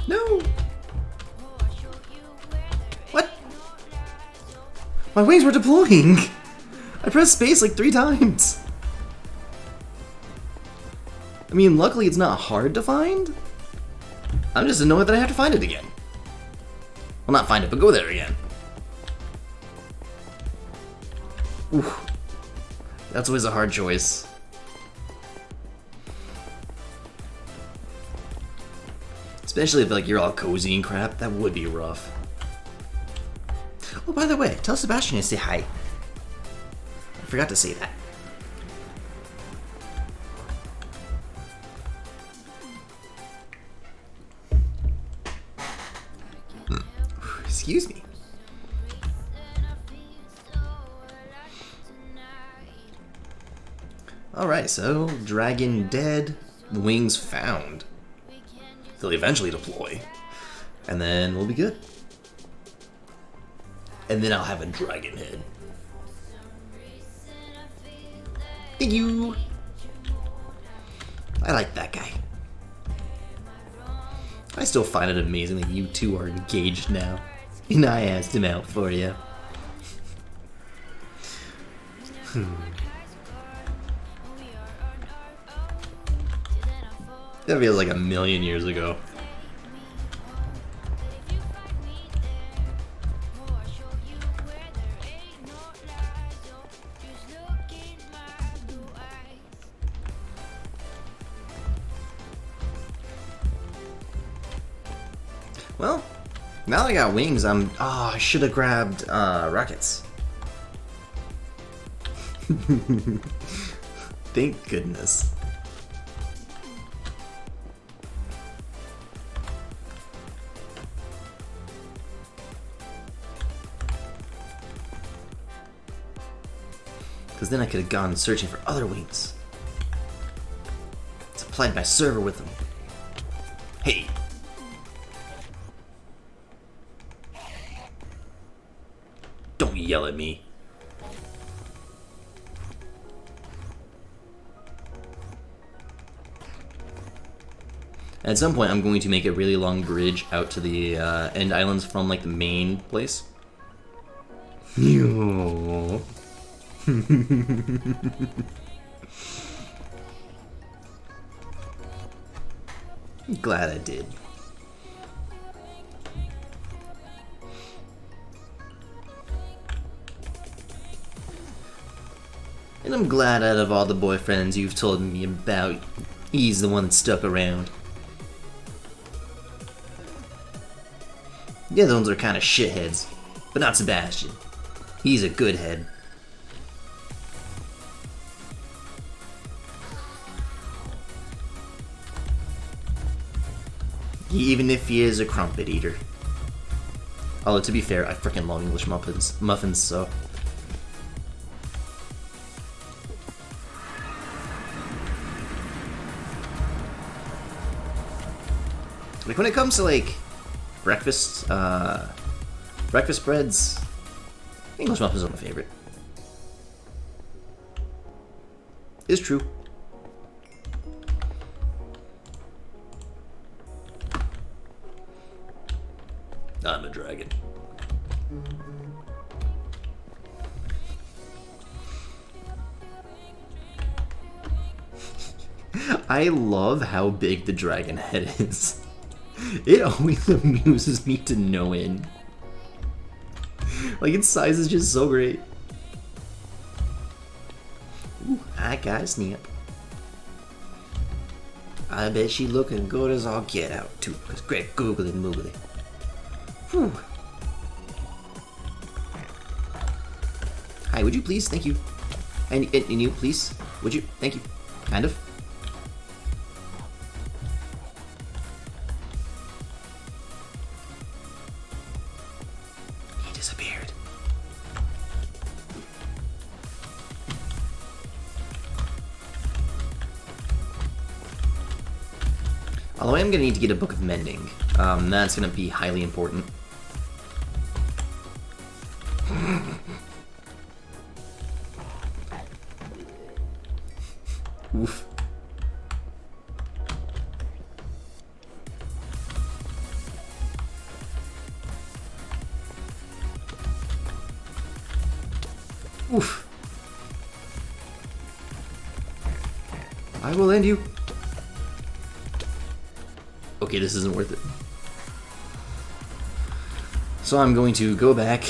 No! What? My wings were deploying! I pressed space like 3 times! I mean, luckily it's not hard to find. I'm just annoyed that I have to find it again. Well, not find it, but go there again. Oof. That's always a hard choice. Especially if like you're all cozy and crap, that would be rough. Oh, by the way, tell Sebastian to say hi. I forgot to say that. Excuse me. Alright, so dragon dead, wings found. They'll eventually deploy. And then we'll be good. And then I'll have a dragon head. Thank you! I like that guy. I still find it amazing that you two are engaged now. And I asked him out for you. That feels like a million years ago. Well, now that I got wings, I should have grabbed rockets. Thank goodness. Because then I could have gone searching for other wings. Supplied my server with them. Hey! Don't yell at me. At some point, I'm going to make a really long bridge out to the end islands from like the main place. Glad I did. And I'm glad out of all the boyfriends you've told me about, he's the one that stuck around. The other ones are kind of shitheads, but not Sebastian. He's a good head. Even if he is a crumpet eater. Although, to be fair, I freaking love English muffins, so... Like, when it comes to, like, breakfast breads, English muffins are my favorite. It's true. I'm a dragon. I love how big the dragon head is. It always amuses me to no end. Like, its size is just so great. Ooh, I got a snap. I bet she looking good as all get out, too. It's great googly moogly. Whew. Hi, would you please? Thank you. And you, please? Would you? Thank you. Kind of. He disappeared. Although I am going to need to get a book of mending. That's going to be highly important. Oof. Oof. I will end you. Okay, this isn't worth it. So I'm going to go back,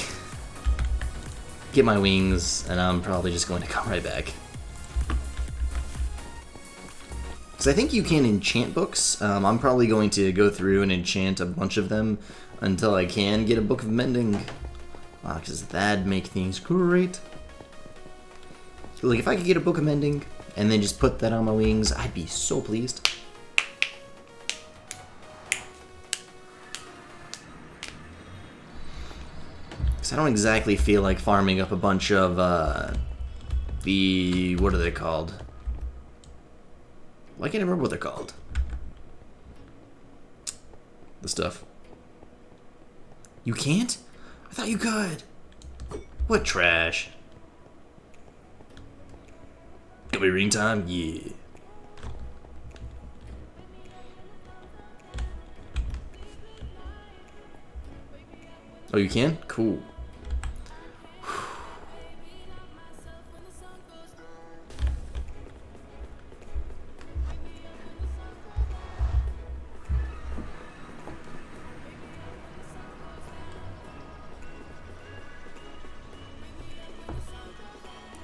get my wings, and I'm probably just going to come right back. Because I think you can enchant books. I'm probably going to go through and enchant a bunch of them until I can get a book of mending. Because that'd make things great. Like, if I could get a book of mending and then just put that on my wings, I'd be so pleased. Because I don't exactly feel like farming up a bunch of, what are they called? Why can't I remember what they're called? The stuff. You can't? I thought you could. What trash? Gonna be ring time? Yeah. Oh, you can? Cool.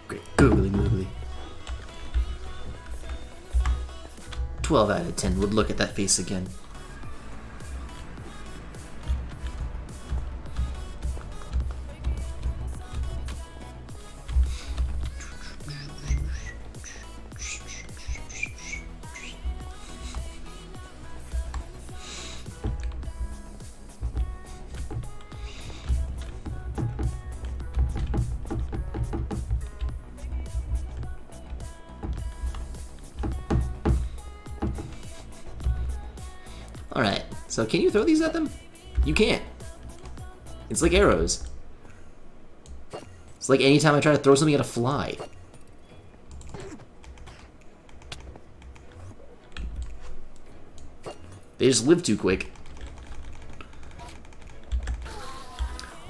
Great googly moogly. 12 out of 10 would look at that face again. Alright, so can you throw these at them? You can't. It's like arrows. It's like anytime I try to throw something at a fly. They just live too quick.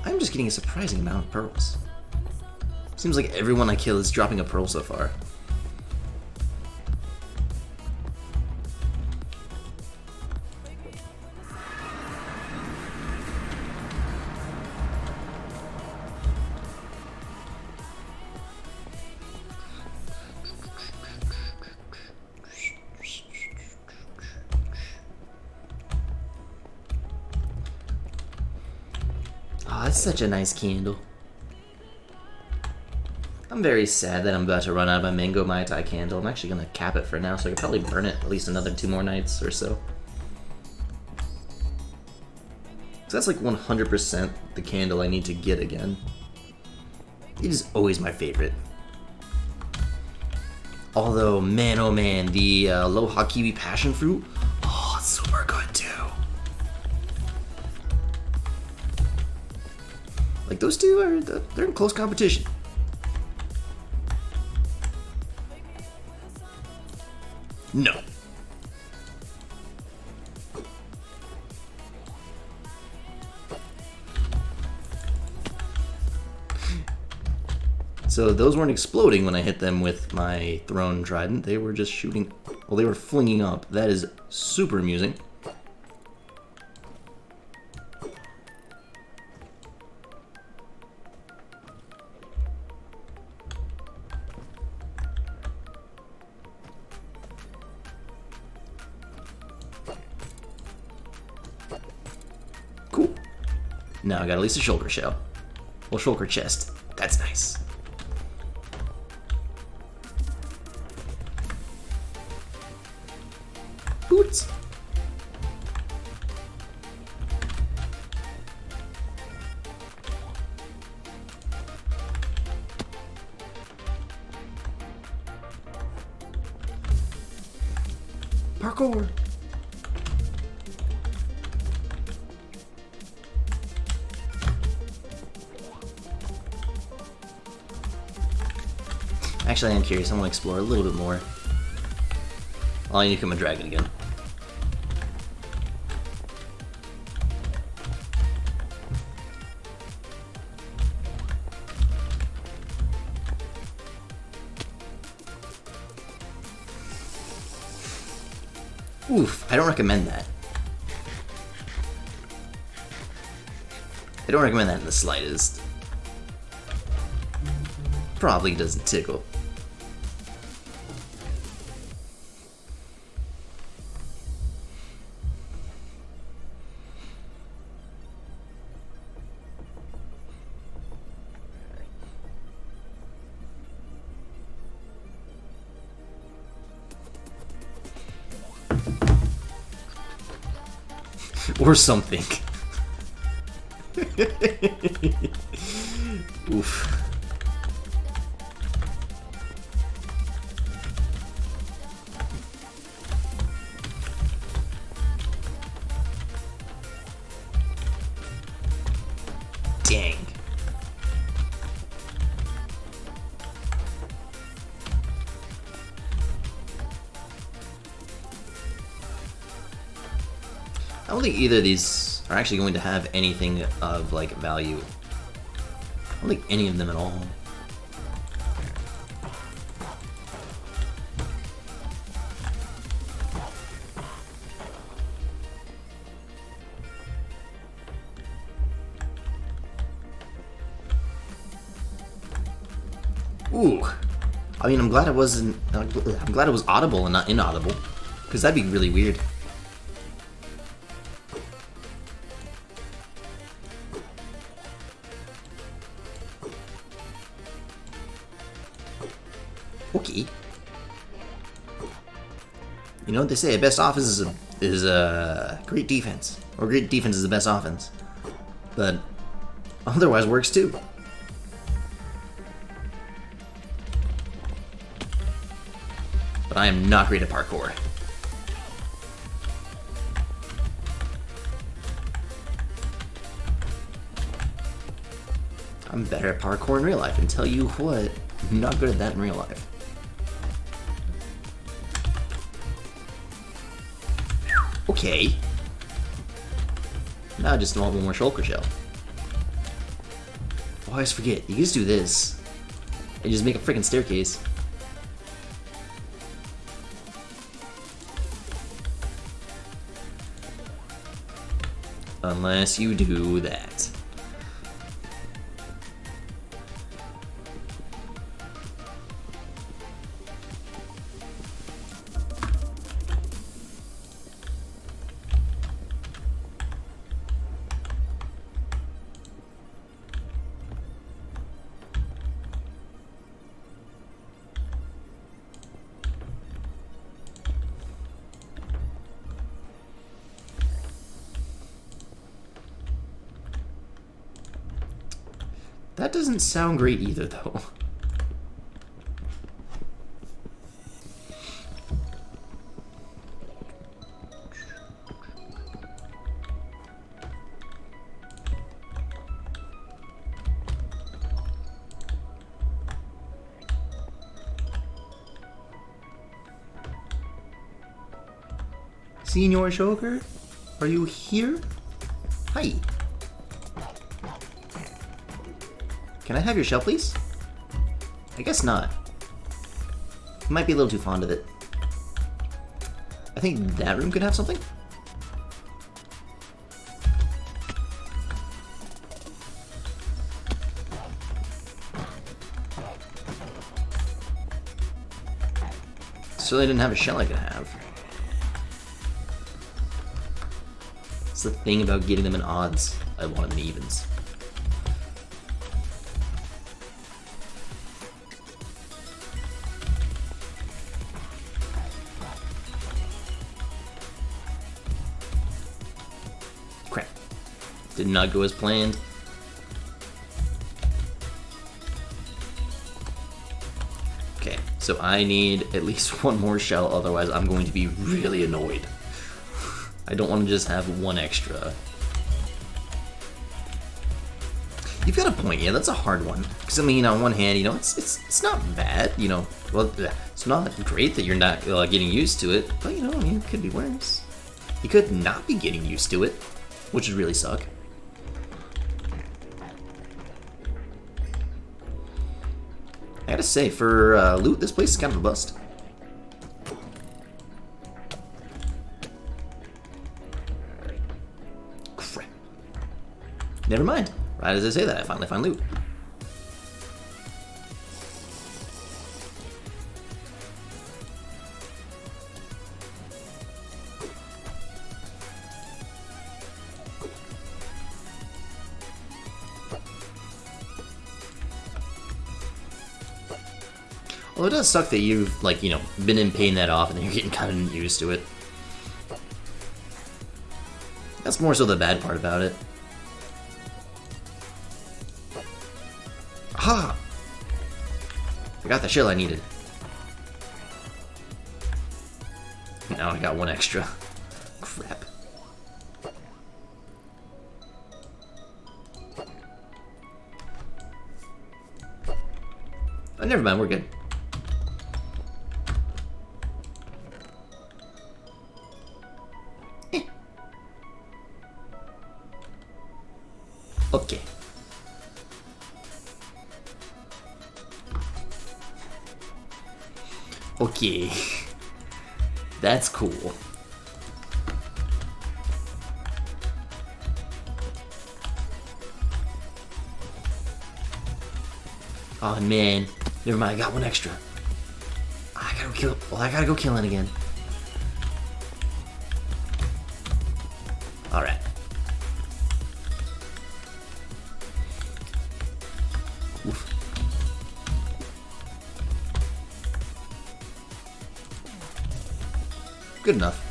I'm just getting a surprising amount of pearls. Seems like everyone I kill is dropping a pearl so far. Oh, that's such a nice candle. I'm very sad that I'm about to run out of my mango Mai Tai candle. I'm actually going to cap it for now, so I could probably burn it at least another 2 more nights or so. So that's like 100% the candle I need to get again. It is always my favorite. Although, man, oh man, the Aloha Kiwi Passion Fruit, oh, it's super good too. Like, those two are, they're in close competition. No. So those weren't exploding when I hit them with my thrown trident. They were just shooting, well, they were flinging up. That is super amusing. Cool. Now I got at least a shulker shell. Well, shulker chest. That's nice. Boots. Parkour. Actually, I am curious. I want to explore a little bit more. Oh, I need to become a dragon again. Oof, I don't recommend that. I don't recommend that in the slightest. Probably doesn't tickle. Or something. Oof. Dang. I don't think either of these are actually going to have anything of, like, value. I don't think any of them at all. Ooh. I mean, I'm glad it wasn't... I'm glad it was audible and not inaudible. Because that'd be really weird. Okay. You know what they say, a best offense is a great defense. Or great defense is the best offense. But otherwise works too. But I am not great at parkour. I'm better at parkour in real life, and tell you what, I'm not good at that in real life. Okay. Now I just want one more shulker shell. Oh, I always forget, you can just do this. And just make a freaking staircase. Unless you do that. That doesn't sound great either, though. Senor Shoker, are you here? Hi. Can I have your shell, please? I guess not. You might be a little too fond of it. I think that room could have something. So they didn't have a shell I could have. It's the thing about getting them in odds. I want them in evens. Crap. Did not go as planned. Okay, so I need at least one more shell, otherwise I'm going to be really annoyed. I don't want to just have one extra. You've got a point, yeah, that's a hard one. Because, I mean, on one hand, you know, it's not bad, you know. Well, it's not great that you're not getting used to it, but, you know, I mean, it could be worse. You could not be getting used to it, which would really suck. I gotta say, for loot, this place is kind of a bust. Crap. Never mind. Right as I say that, I finally find loot. Well, it does suck that you've, like, you know, been in paying that off and you're getting kind of used to it. That's more so the bad part about it. Aha! I got the shell I needed. Now I got one extra. Crap. Oh, never mind, we're good. Okay. Okay. That's cool. Oh man. Never mind, I got one extra. I gotta kill. Well, I gotta go kill it again. Alright. Oof. Good enough.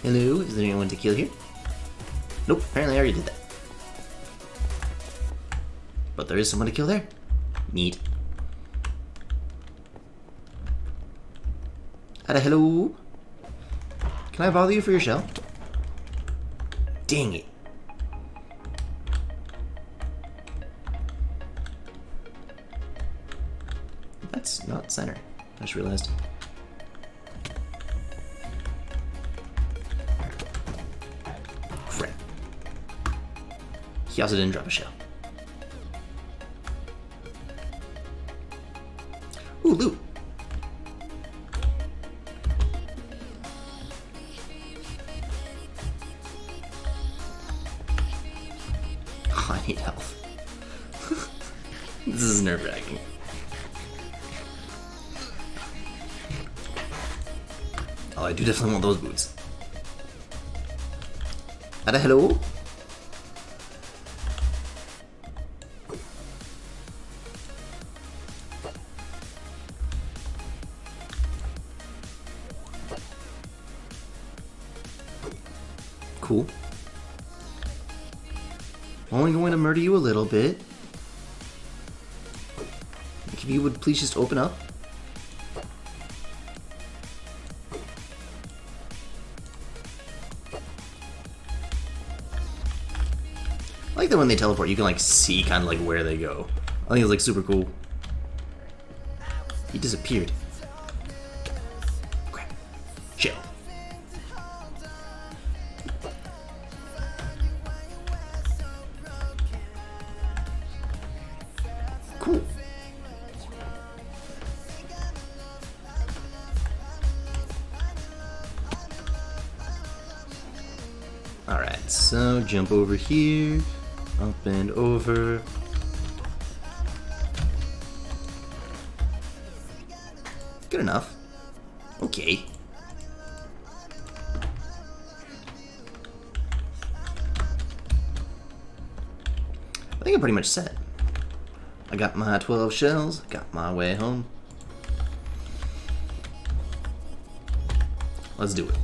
Hello, is there anyone to kill here? Nope, apparently I already did that. But there is someone to kill there. Neat. Hello? Can I bother you for your shell? Dang it. That's not center. I just realized. Crap. He also didn't drop a shell. Ooh, loot. Oh, I need health. This is nerve-wracking. Oh, I do definitely want those boots. Hello? Cool. Only going to murder you a little bit. If you would please just open up. I like that when they teleport, you can like see kind of like where they go. I think it's like super cool. He disappeared. Crap. Chill. Cool. Alright, so jump over here, up and over. Good enough. Okay. I think I'm pretty much set. I got my 12 shells, got my way home. Let's do it.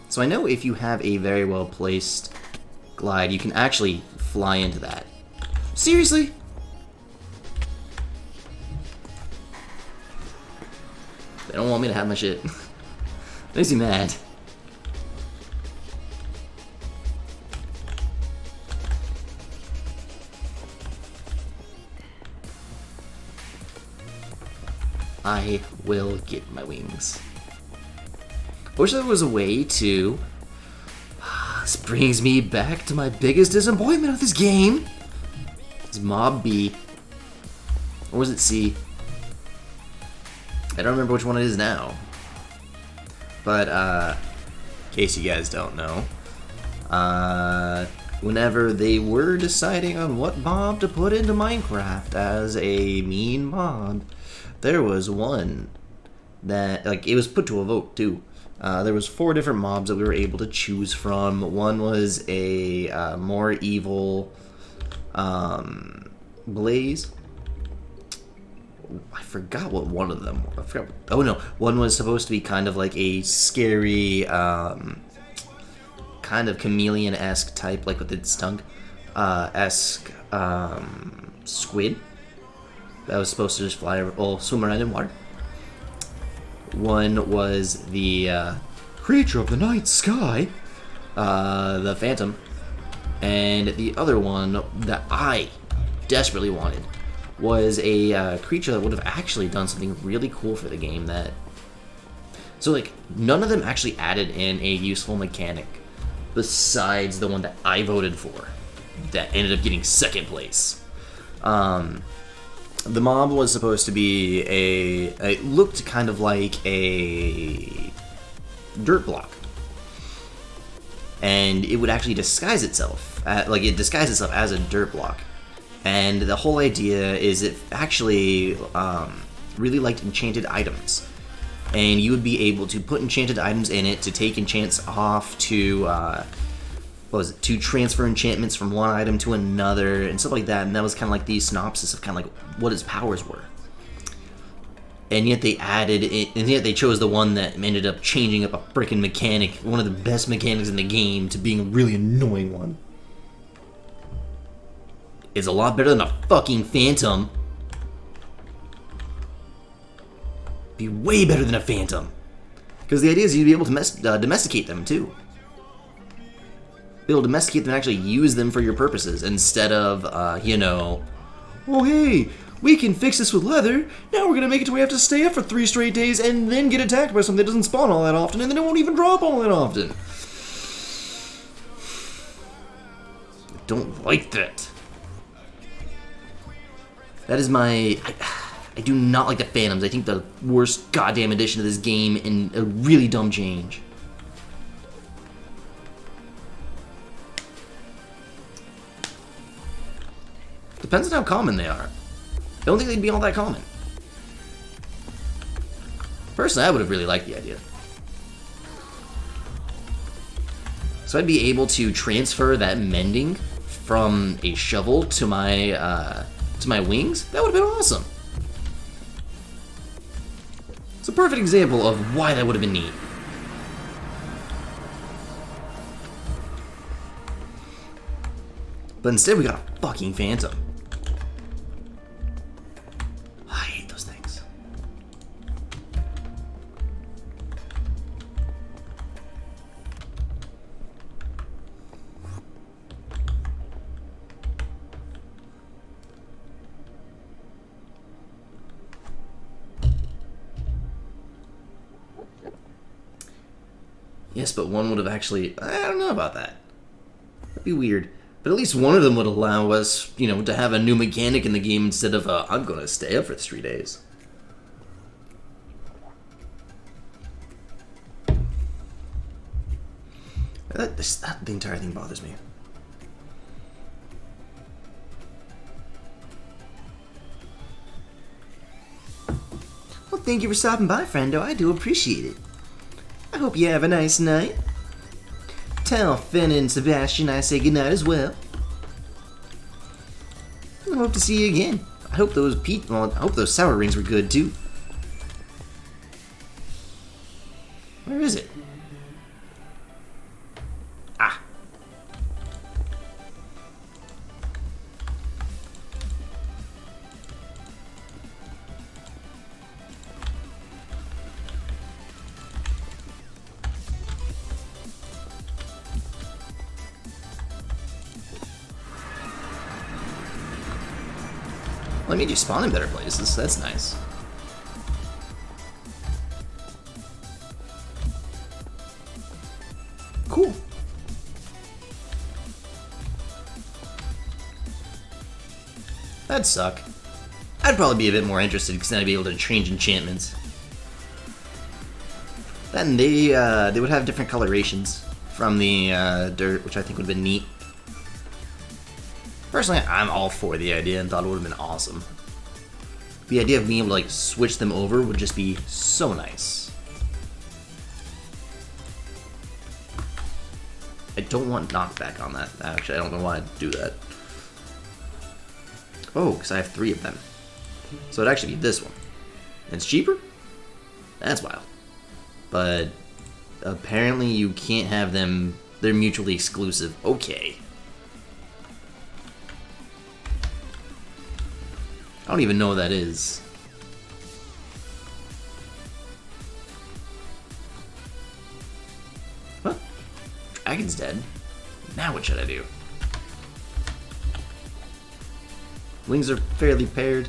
So I know if you have a very well placed glide, you can actually fly into that. Seriously? They don't want me to have my shit. Makes me mad. I will get my wings. I wish there was a way to... This brings me back to my biggest disappointment of this game. It's Mob B. Or was it C? I don't remember which one it is now. But, in case you guys don't know, whenever they were deciding on what mob to put into Minecraft as a mean mob, there was one that, like, it was put to a vote, too. There was 4 different mobs that we were able to choose from. One was a more evil Blaze. I forgot what one of them was. Oh no, one was supposed to be kind of like a scary, kind of chameleon-esque type, like with its tongue, esque squid that was supposed to just fly or swim around in water. One was the creature of the night sky, the Phantom, and the other one that I desperately wanted was a creature that would have actually done something really cool for the game. So like none of them actually added in a useful mechanic besides the one that I voted for that ended up getting second place. The mob was supposed to be it looked kind of like a dirt block, and it would actually disguise itself it disguised itself as a dirt block. And the whole idea is it actually really liked enchanted items, and you would be able to put enchanted items in it to take enchants off, to to transfer enchantments from one item to another and stuff like that. And that was kind of like the synopsis of kind of like what his powers were. And yet they added it, and yet they chose the one that ended up changing up a freaking mechanic, one of the best mechanics in the game, to being a really annoying one. It's a lot better than a fucking Phantom. Be way better than a Phantom. Because the idea is you'd be able to domesticate them too. Be able to domesticate them and actually use them for your purposes instead of, oh hey, we can fix this with leather. Now we're gonna make it to where we have to stay up for 3 straight days and then get attacked by something that doesn't spawn all that often, and then it won't even drop all that often. I don't like that. That is my... I do not like the Phantoms. I think the worst goddamn addition to this game, and a really dumb change. Depends on how common they are. I don't think they'd be all that common. Personally, I would have really liked the idea. So I'd be able to transfer that mending from a shovel to my wings. That would have been awesome. It's a perfect example of why that would have been neat. But instead we got a fucking phantom. I hate those things. Yes, but one would have actually... I don't know about that. That'd be weird. But at least one of them would allow us, you know, to have a new mechanic in the game instead of, I'm gonna stay up for 3 days. The entire thing bothers me. Well, thank you for stopping by, friendo. I do appreciate it. I hope you have a nice night. Tell Finn and Sebastian I say goodnight as well. I hope to see you again. I hope those I hope those sour rings were good too. Where is it? Ah. Let me just spawn in better places. That's nice. Cool. That'd suck. I'd probably be a bit more interested because then I'd be able to change enchantments. Then they would have different colorations from the dirt, which I think would have been neat. Personally, I'm all for the idea and thought it would have been awesome. The idea of being able to like switch them over would just be so nice. I don't want knockback on that. Actually, I don't know why I'd do that. Oh, because I have 3 of them. So it'd actually be this one. And it's cheaper? That's wild. But apparently you can't have them. They're mutually exclusive. Okay. I don't even know what that is. Huh? Dragon's dead. Now what should I do? Wings are fairly paired.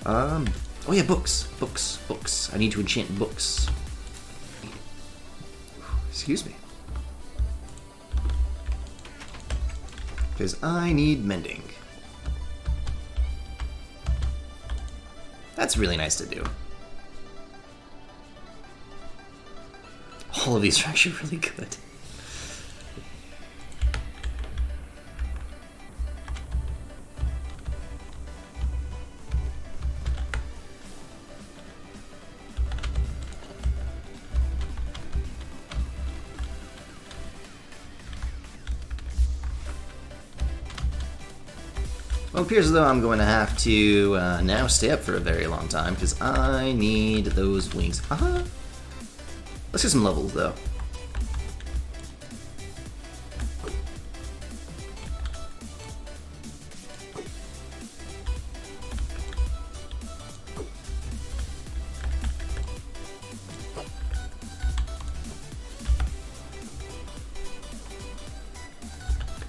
Oh yeah, books. Books. I need to enchant books. Excuse me. Because I need mending. That's really nice to do. All of these are actually really good. Well, it appears as though I'm going to have to now stay up for a very long time because I need those wings. Let's get some levels though.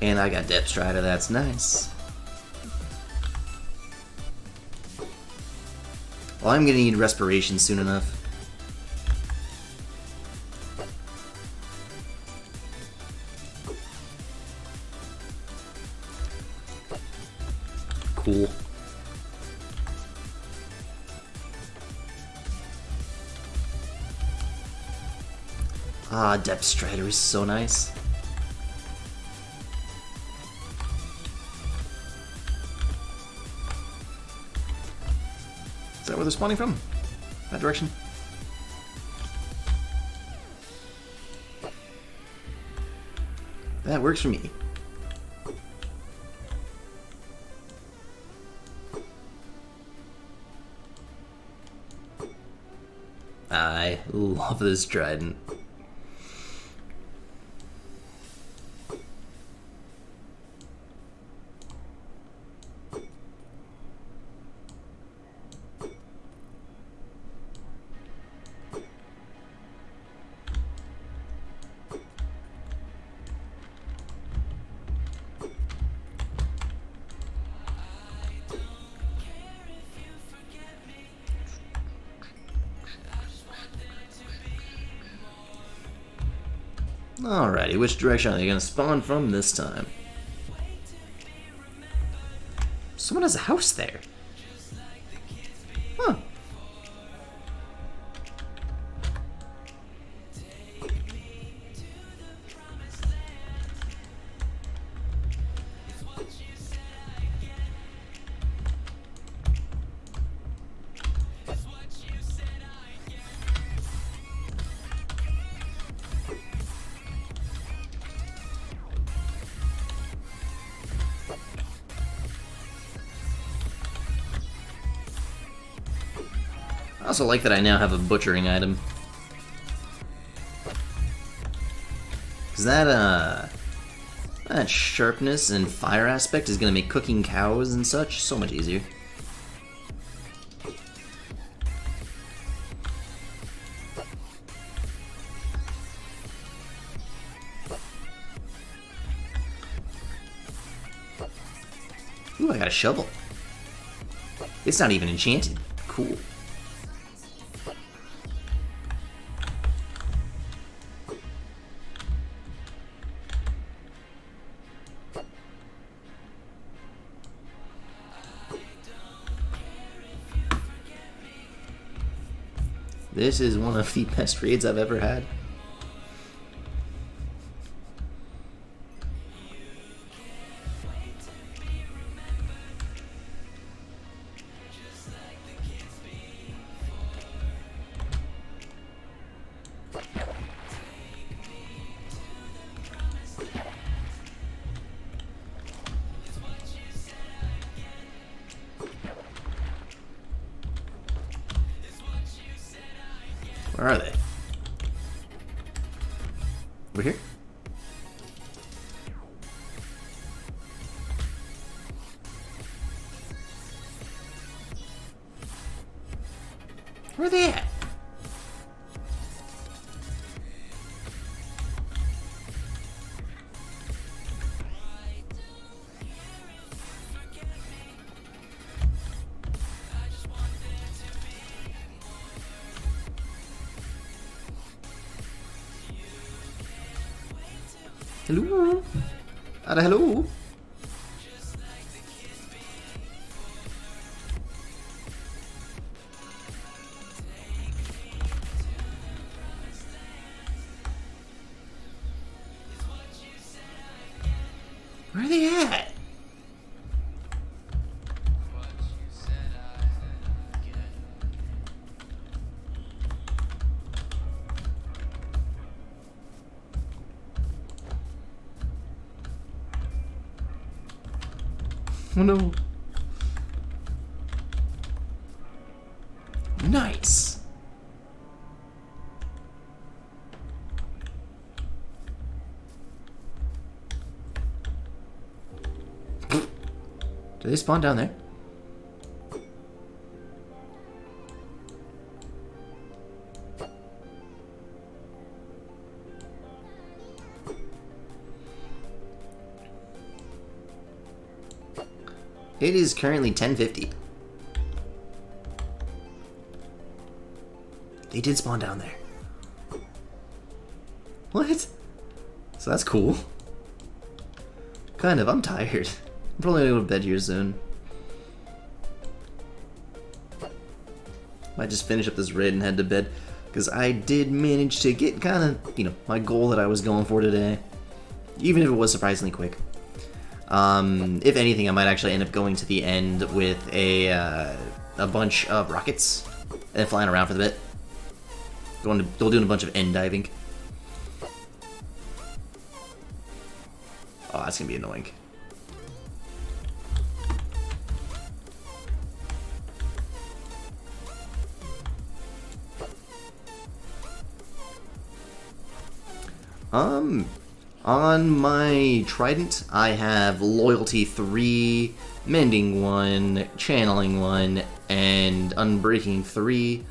And I got Depth Strider, that's nice. Well, I'm gonna need respiration soon enough. Cool. Ah, Depth Strider is so nice. Is that where they're spawning from? That direction? That works for me. I love this trident. Alrighty, which direction are they going to spawn from this time? Someone has a house there. Huh. I also like that I now have a butchering item. Cause that sharpness and fire aspect is gonna make cooking cows and such so much easier. Ooh, I got a shovel. It's not even enchanted. Cool. This is one of the best raids I've ever had. Where are they? Over here? Where are they at? Hello? Hello? Where are they at? Oh no. Nice. Do they spawn down there? It is currently 10:50. They did spawn down there. What? So that's cool. Kind of, I'm tired. I'm probably gonna go to bed here soon. Might just finish up this raid and head to bed. Because I did manage to get kind of, my goal that I was going for today. Even if it was surprisingly quick. If anything, I might actually end up going to the end with a bunch of rockets and then flying around for the bit. Doing a bunch of end diving. Oh, that's gonna be annoying. On my trident, I have loyalty 3, mending 1, channeling 1, and unbreaking 3.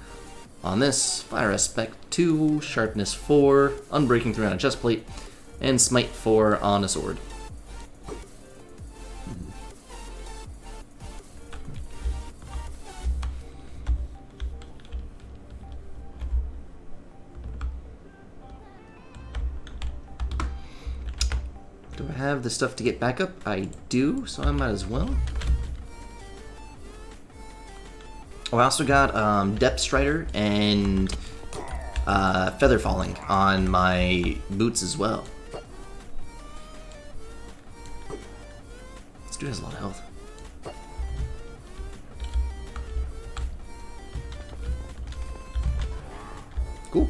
On this, fire aspect 2, sharpness 4, unbreaking 3 on a chestplate, and smite 4 on a sword. have the stuff to get back up? I do, so I might as well. Oh, I also got Depth Strider and Feather Falling on my boots as well. This dude has a lot of health. Cool.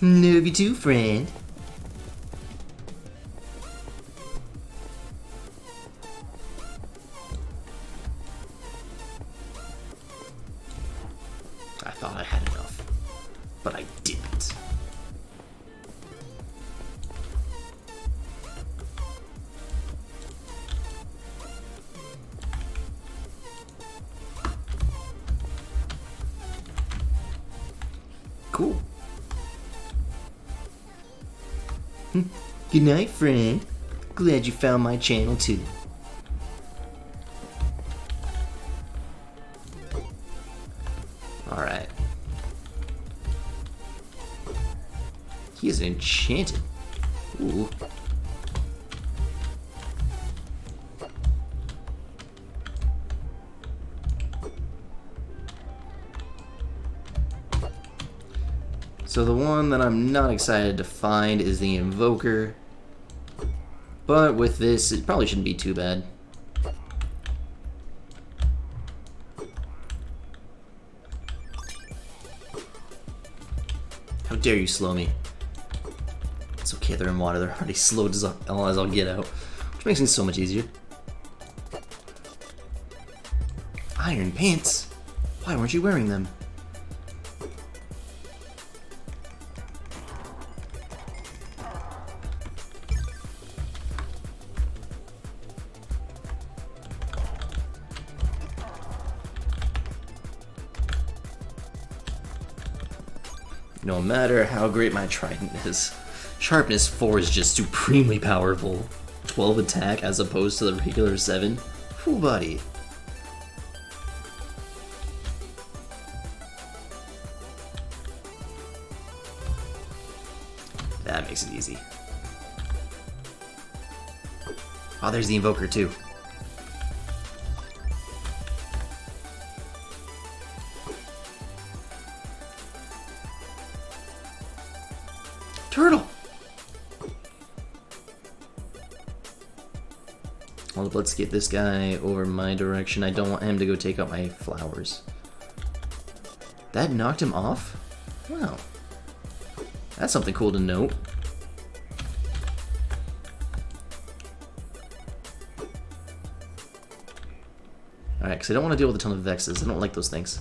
Love you too, friend. I thought I had enough, but I didn't. Cool. Good night, friend. Glad you found my channel too. Alright. He is enchanted. Ooh. So the one that I'm not excited to find is the Invoker. But with this, it probably shouldn't be too bad. How dare you slow me? It's okay, they're in water. They're already slowed as I'll get out. Which makes things so much easier. Iron pants? Why weren't you wearing them? No matter how great my trident is, sharpness 4 is just supremely powerful. 12 attack as opposed to the regular 7. Full body. That makes it easy. Oh, there's the Invoker too. Turtle! Well, let's get this guy over my direction. I don't want him to go take out my flowers. That knocked him off? Wow. That's something cool to note. Alright, because I don't want to deal with a ton of Vexes. I don't like those things.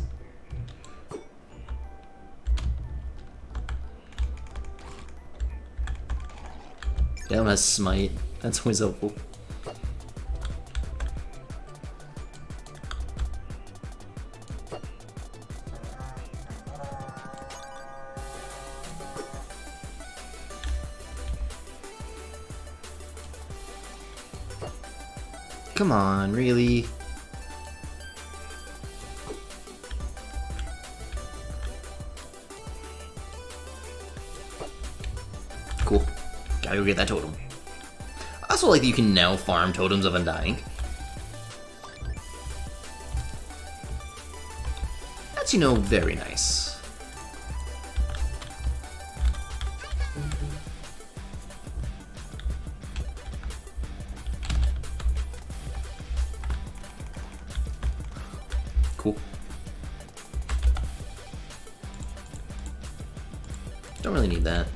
That one has Smite. That's always helpful. Come on, really? Cool. Gotta go get that totem. I also like that you can now farm totems of Undying. That's, you know, very nice. Cool. Don't really need that.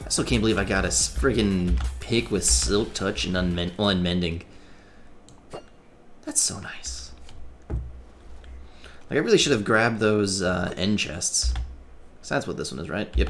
I still can't believe I got a friggin' pick with Silk Touch and Unmending. That's so nice. Like, I really should have grabbed those end chests. So that's what this one is, right? Yep.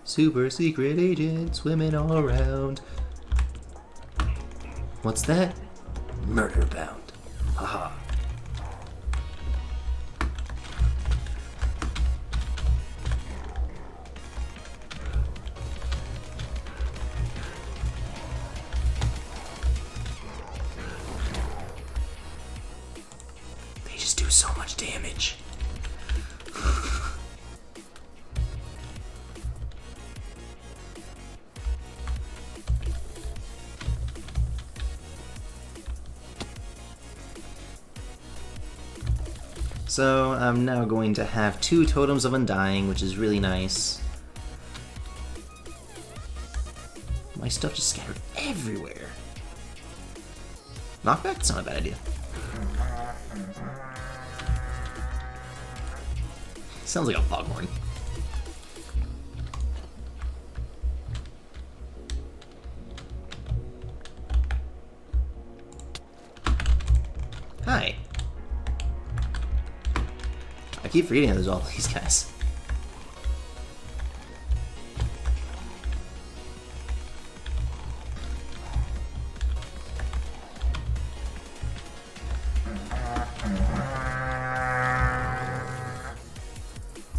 Super secret agent swimming all around. What's that? Murder bound. Haha. They just do so much damage. So I'm now going to have 2 Totems of Undying, which is really nice. My stuff just scattered everywhere. Knockback? That's not a bad idea. Sounds like a foghorn. Hi. I keep forgetting there's all these guys.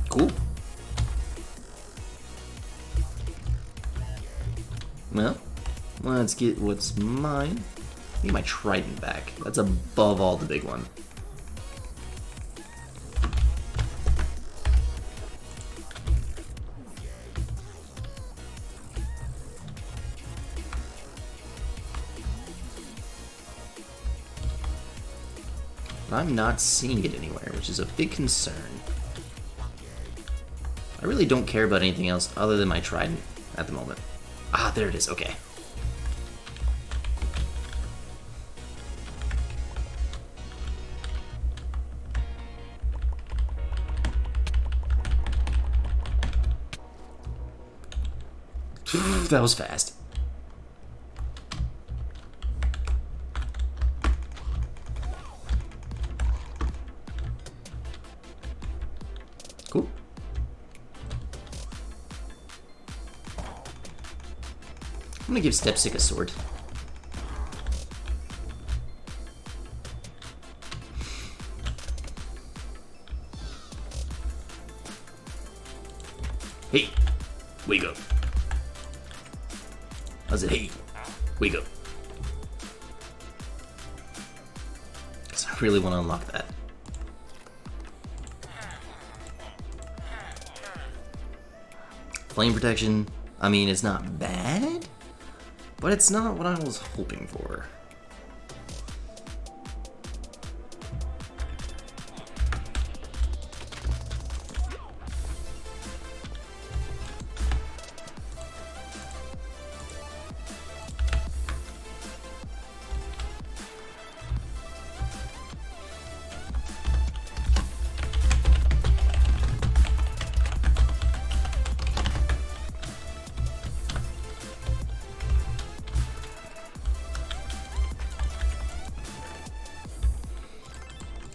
Cool. Well, let's get what's mine. Get my trident back. That's above all the big one. I'm not seeing it anywhere, which is a big concern. I really don't care about anything else other than my trident at the moment. Ah, there it is, okay. That was fast. Cool. I'm gonna give Stepsick a sword. Hey, wake up. I said, hey, wake up. Because I really want to unlock that. Flame protection, I mean, it's not bad, but it's not what I was hoping for.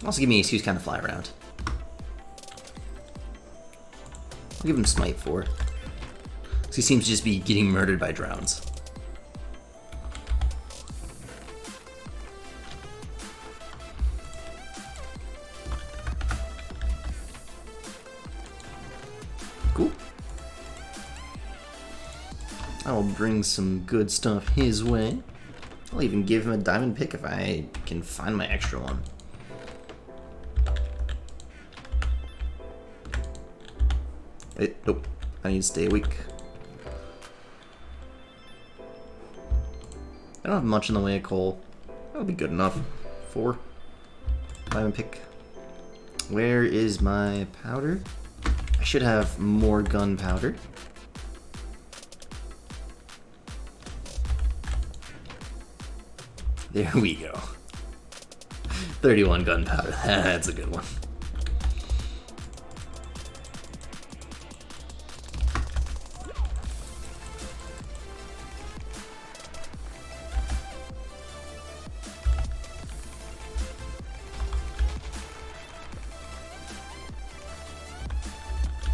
Also give me an excuse to kind of fly around. I'll give him Smite 4. Because he seems to just be getting murdered by drowns. Cool. I will bring some good stuff his way. I'll even give him a diamond pick if I can find my extra one. Nope, I need to stay awake. I don't have much in the way of coal. That'll be good enough. 4. Diamond pick. Where is my powder? I should have more gunpowder. There we go. 31 gunpowder. That's a good one.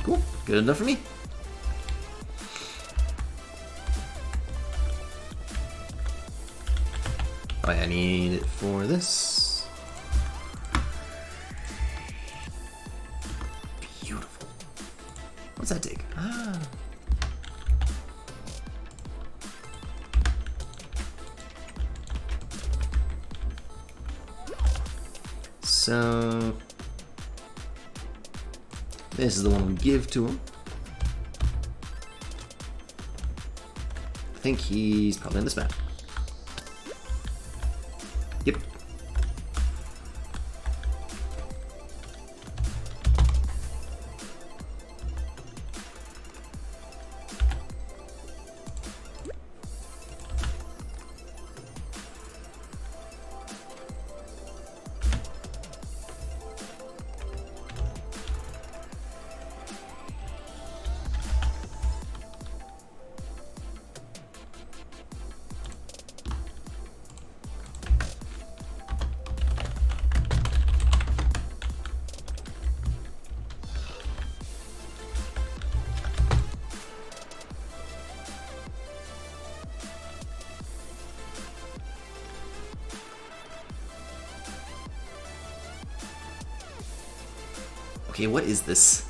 Cool. Good enough for me. Oh, I need it for this. Beautiful. What's that take? Ah. So this is the one we give to him. I think he's probably on this map. Yep. Okay, what is this?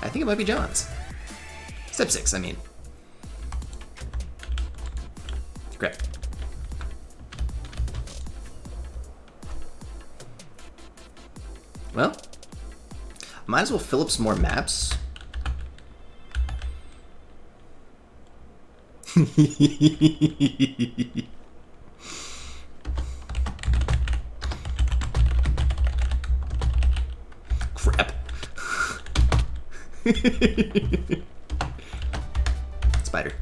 I think it might be John's. Step 6, I mean. Crap. Well, might as well fill up some more maps. Crap. Spider.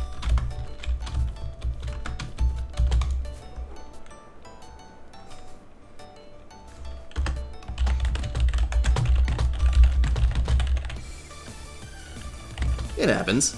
It happens.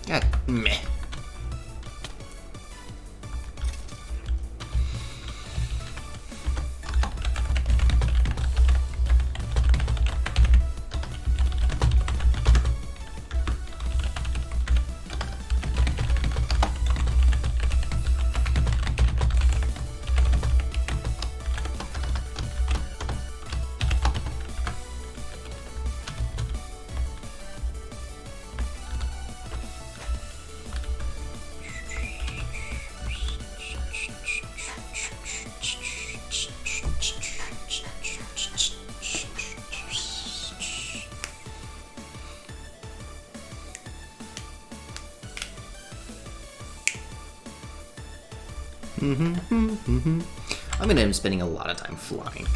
God, meh. I'm gonna end up spending a lot of time flying.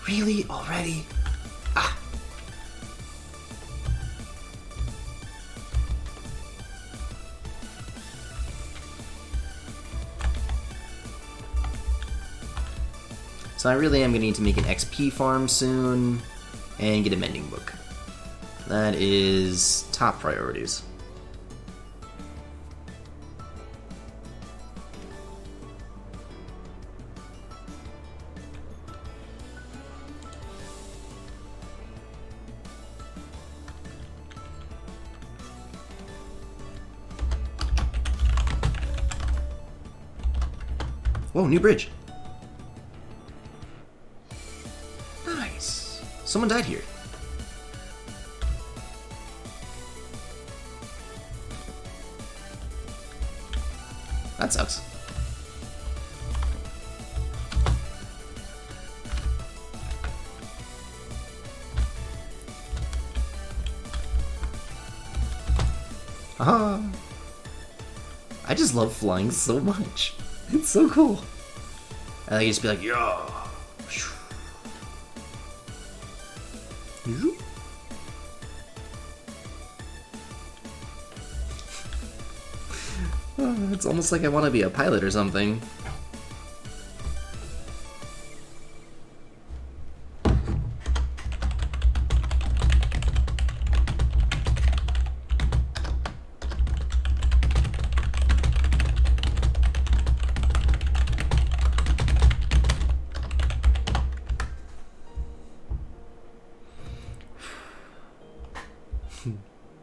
Really? Already? Ah. So I really am gonna need to make an XP farm soon and get a mending book. That is top priorities. Whoa, new bridge. Nice. Someone died here. That sucks. Haha. I just love flying so much. It's so cool. And then you just be like, yeah. It's almost like I want to be a pilot or something.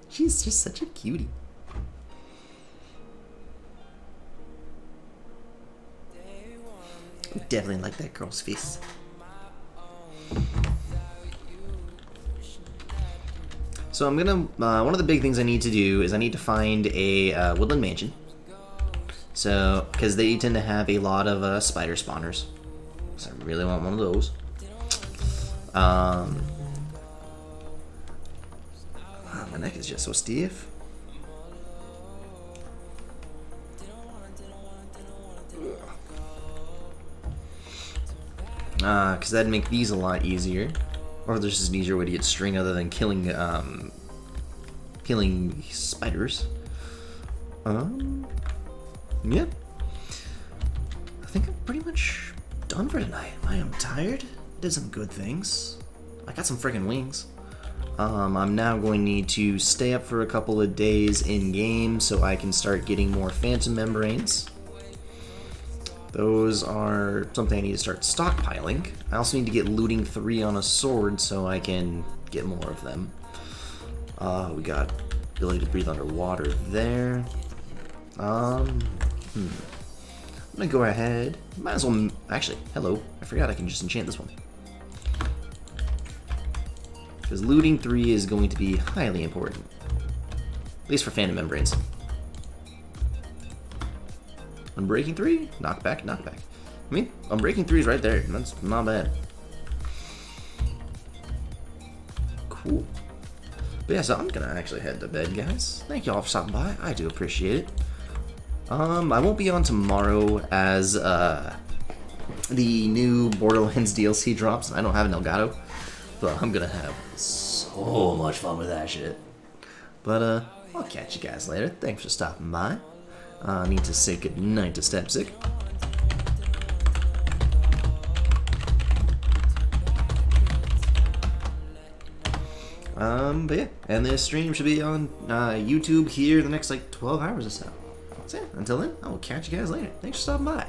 She's just such a cutie. Definitely like that girl's face. So I'm gonna, one of the big things I need to do is I need to find a woodland mansion. So, because they tend to have a lot of spider spawners. So I really want one of those. My neck is just so stiff. Because that'd make these a lot easier. Or there's just an easier way to get string other than killing spiders. Yeah. I think I'm pretty much done for tonight. I am tired. Did some good things. I got some freaking wings. I'm now going to need to stay up for a couple of days in game so I can start getting more phantom membranes. Those are something I need to start stockpiling. I also need to get looting 3 on a sword so I can get more of them. We got ability to breathe underwater there. I'm gonna go ahead. Might as well. Actually, hello. I forgot I can just enchant this one. Because looting 3 is going to be highly important. At least for phantom membranes. Unbreaking 3? Knockback, knockback. I mean, Unbreaking 3 is right there. That's not bad. Cool. But yeah, so I'm gonna actually head to bed, guys. Thank you all for stopping by. I do appreciate it. I won't be on tomorrow as the new Borderlands DLC drops. I don't have an Elgato. But I'm gonna have so much fun with that shit. But I'll catch you guys later. Thanks for stopping by. I need to say goodnight to Stepsick. But yeah, and this stream should be on YouTube here in the next like 12 hours or so. So yeah, until then, I will catch you guys later. Thanks for stopping by.